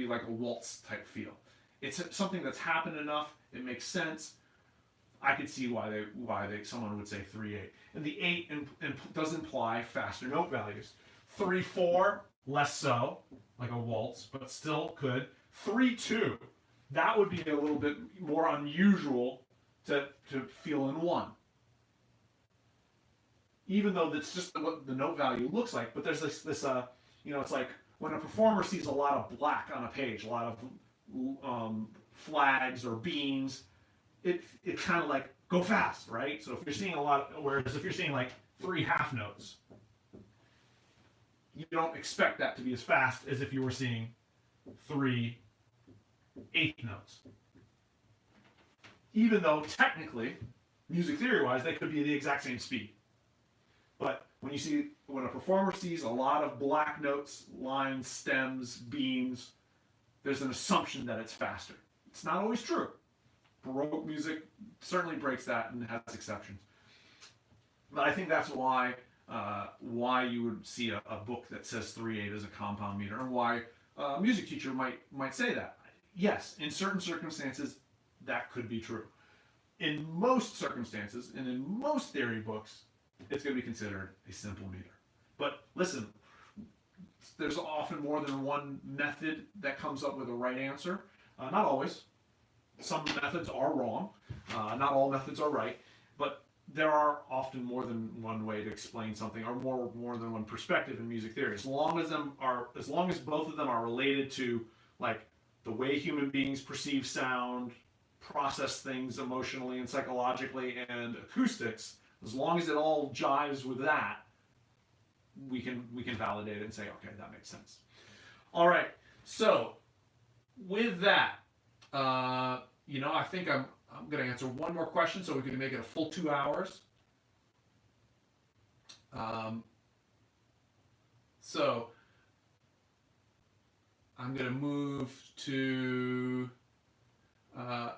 like a waltz type feel. It's something that's happened enough. It makes sense. I could see why someone would say 3/8. And the 8 does imply faster note values. 3/4, less so, like a waltz, but still could. 3/2, that would be a little bit more unusual to feel in 1. Even though that's just what the note value looks like, but there's this it's like when a performer sees a lot of black on a page, a lot of flags or beams, it kind of like go fast, right? So if you're seeing a lot, whereas if you're seeing like 3 half notes, you don't expect that to be as fast as if you were seeing 3 eighth notes. Even though technically, music theory-wise, they could be the exact same speed. But when a performer sees a lot of black notes, lines, stems, beams, there's an assumption that it's faster. It's not always true. Baroque music certainly breaks that and has exceptions. But I think that's why you would see a book that says 3/8 as a compound meter, and why a music teacher might say that. Yes, in certain circumstances, that could be true. In most circumstances, and in most theory books, it's going to be considered a simple meter. But listen, there's often more than one method that comes up with a right answer. Not always. Some methods are wrong. Not all methods are right. But there are often more than one way to explain something, or more than one perspective in music theory. As long as both of them are related to like the way human beings perceive sound, process things emotionally and psychologically, and acoustics, as long as it all jives with that, we can validate it and say, okay, that makes sense. All right. So with that, I think I'm going to answer one more question so we can make it a full 2 hours. So I'm going to move to, let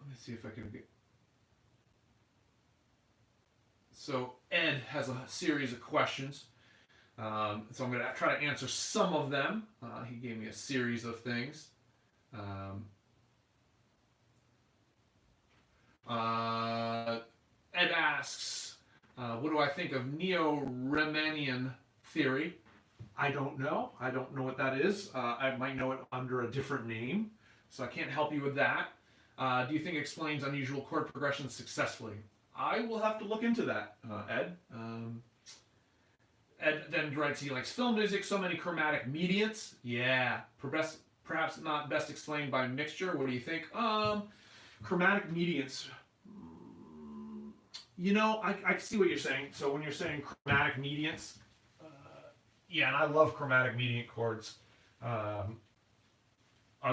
me see if I can get, so Ed has a series of questions. So I'm going to try to answer some of them. He gave me a series of things. Ed asks, what do I think of Neo-Riemannian theory? I don't know. I don't know what that is. I might know it under a different name, so I can't help you with that. Do you think it explains unusual chord progressions successfully? I will have to look into that, Ed. Ed then writes he likes film music, so many chromatic mediants. Yeah, perhaps not best explained by mixture. What do you think? Chromatic mediants. I see what you're saying. So when you're saying chromatic mediants, yeah, and I love chromatic mediant chords. Are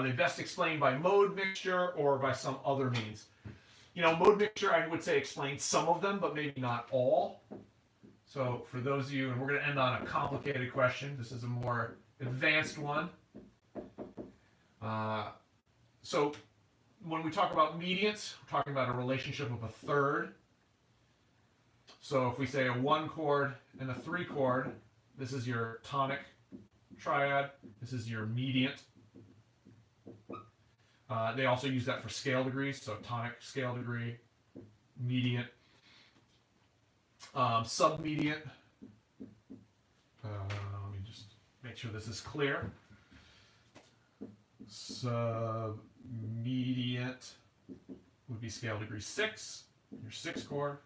they best explained by mode mixture or by some other means? Mode mixture, I would say, explains some of them, but maybe not all. So for those of you, and we're going to end on a complicated question. This is a more advanced one. So when we talk about mediants, we're talking about a relationship of a third. So if we say a 1 chord and a 3 chord, this is your tonic triad. This is your mediant. They also use that for scale degrees, so tonic scale degree, mediant, submediant. Let me just make sure this is clear. Submediant would be scale degree 6, your 6 chord.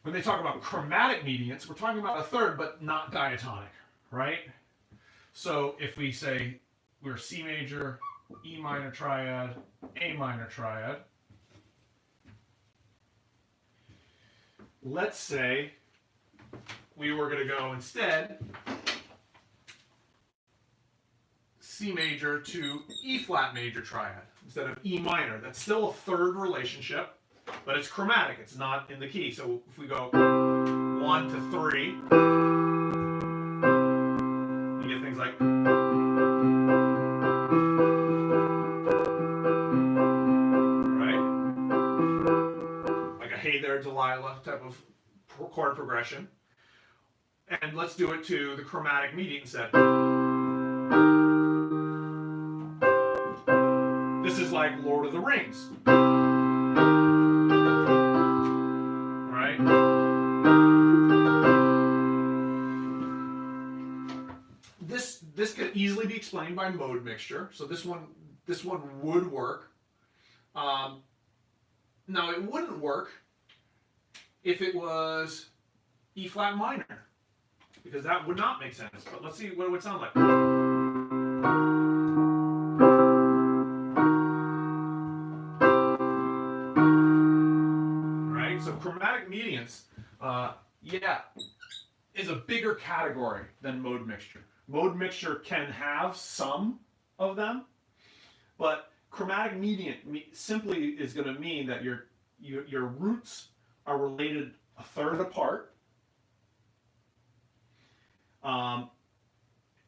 When they talk about chromatic mediants, we're talking about a third, but not diatonic, right? So if we say we're C major, E minor triad, A minor triad. Let's say we were going to go instead C major to E flat major triad instead of E minor. That's still a third relationship, but it's chromatic. It's not in the key. So if we go 1 to 3, you get things like, right? Like a Hey There Delilah type of chord progression. And let's do it to the chromatic median instead. This is like Lord of the Rings. Right? This could easily be explained by mode mixture. So this one would work. Now it wouldn't work if it was E flat minor, because that would not make sense. But let's see what it would sound like. Right? So chromatic medians, yeah, is a bigger category than mode mixture. Mode mixture can have some of them, but chromatic median simply is going to mean that your roots are related a third apart, and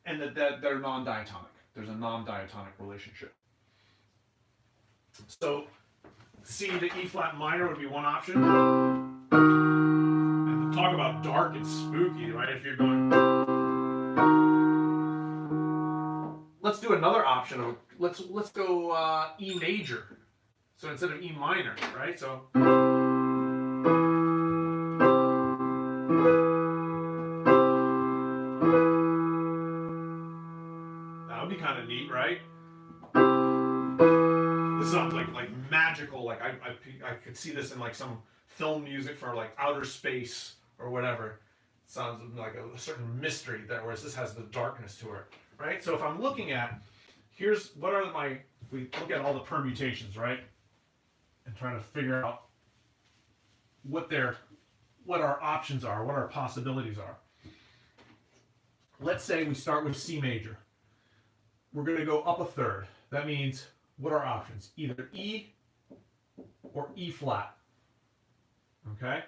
that they're non-diatonic. There's a non-diatonic relationship. So C to E flat minor would be one option. And talk about dark and spooky, right? If you're going, let's do another option of let's go E major. So instead of E minor, right? So that would be kind of neat, right? This sounds like magical. Like I could see this in like some film music for like outer space or whatever. It sounds like a certain mystery there, whereas this has the darkness to it, right? So if I'm looking at, here's what are my, we look at all the permutations, right? And trying to figure out what our options are, what our possibilities are. Let's say we start with C major. We're going to go up a third. That means, what are options? Either E or E flat. Okay?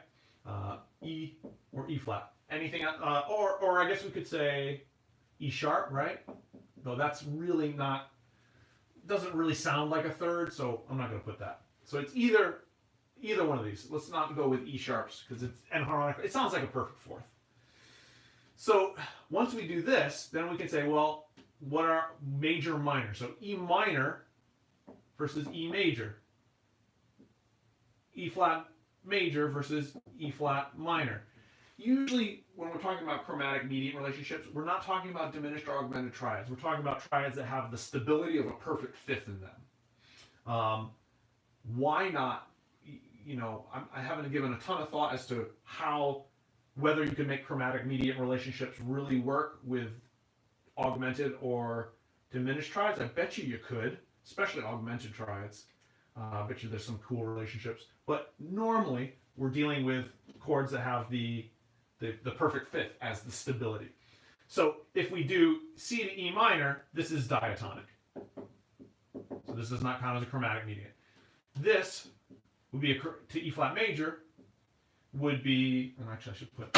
E or E flat. Anything, or I guess we could say E sharp, right? Though that's really not, doesn't really sound like a third, so I'm not going to put that. So it's either one of these. Let's not go with E sharps because it's enharmonic. It sounds like a perfect fourth. So once we do this, then we can say, well, what are major minor? So E minor versus E major. E flat major versus E flat minor. Usually when we're talking about chromatic median relationships, we're not talking about diminished or augmented triads. We're talking about triads that have the stability of a perfect fifth in them. Why not? You know, I haven't given a ton of thought as to whether you can make chromatic median relationships really work with augmented or diminished triads. I bet you could, especially augmented triads. I bet you there's some cool relationships. But normally, we're dealing with chords that have the perfect fifth as the stability. So if we do C to E minor, this is diatonic. So this does not count as a chromatic median. This would be to E flat major, would be, and actually I should put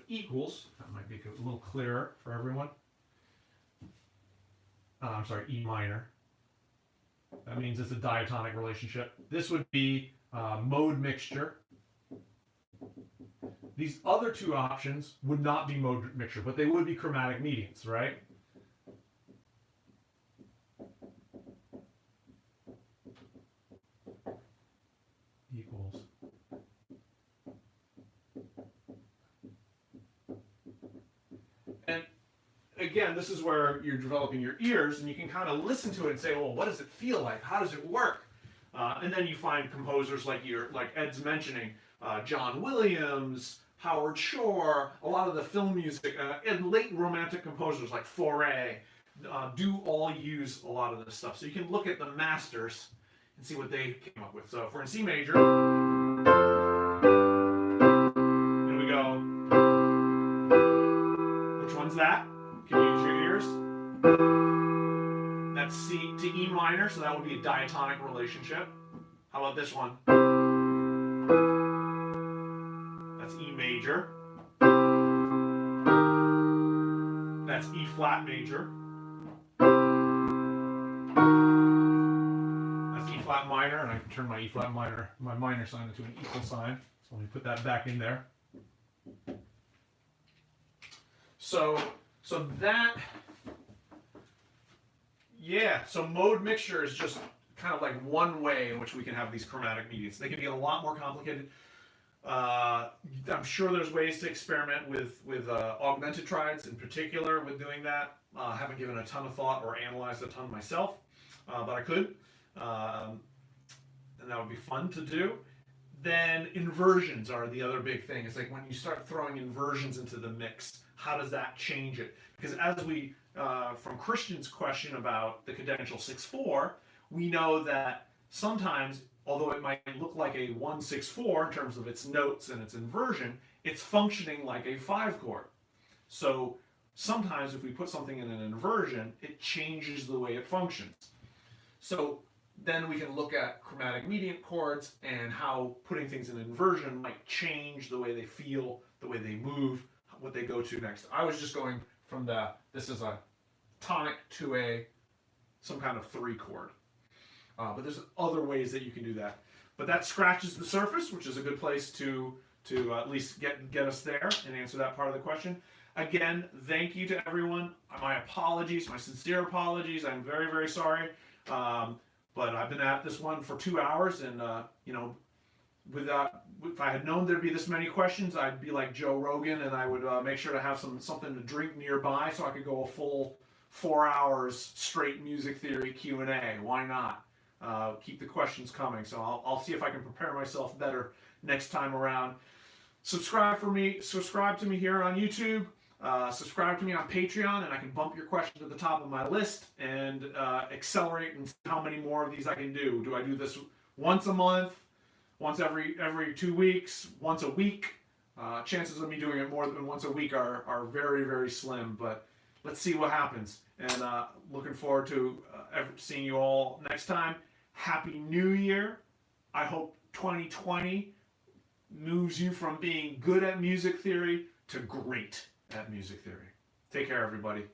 equals. That might make it a little clearer for everyone. I'm sorry, E minor. That means it's a diatonic relationship. This would be mode mixture. These other two options would not be mode mixture, but they would be chromatic medians, right? Equals. And again, this is where you're developing your ears, and you can kind of listen to it and say, well, what does it feel like? How does it work? And then you find composers like Ed's mentioning, John Williams, Howard Shore, a lot of the film music, and late romantic composers like Fauré do all use a lot of this stuff. So you can look at the masters and see what they came up with. So if we're in C major, and we go, which one's that? Can you use your ears? That's C to E minor, so that would be a diatonic relationship. How about this one? That's E major. That's E flat major. That's E flat minor, and I can turn my E flat minor, my minor sign into an equal sign. So let me put that back in there. So that, yeah, so mode mixture is just kind of like one way in which we can have these chromatic medians. They can be a lot more complicated. I'm sure there's ways to experiment with augmented triads in particular with doing that. I haven't given a ton of thought or analyzed a ton myself, but I could. And that would be fun to do. Then inversions are the other big thing. It's like when you start throwing inversions into the mix, how does that change it? Because as we, from Christian's question about the cadential 6/4, we know that sometimes, although it might look like a 1/6/4 in terms of its notes and its inversion, it's functioning like a 5 chord. So sometimes if we put something in an inversion, it changes the way it functions. So then we can look at chromatic mediant chords and how putting things in inversion might change the way they feel, the way they move, what they go to next. I was just going from this is a tonic to some kind of 3 chord. But there's other ways that you can do that. But that scratches the surface, which is a good place to at least get us there and answer that part of the question. Again, thank you to everyone. My apologies, my sincere apologies. I'm very, very sorry. But I've been at this one for 2 hours, and you know, if I had known there'd be this many questions, I'd be like Joe Rogan, and I would make sure to have something to drink nearby, so I could go a full 4 hours straight music theory Q&A. Why not? Keep the questions coming. So I'll see if I can prepare myself better next time around. Subscribe to me here on YouTube. Subscribe to me on Patreon, and I can bump your question to the top of my list and accelerate and see how many more of these I can do. Do I do this once a month, once every 2 weeks, once a week? Chances of me doing it more than once a week are very, very slim, but let's see what happens. And looking forward to seeing you all next time. Happy New Year. I hope 2020 moves you from being good at music theory to great at music theory. Take care, everybody.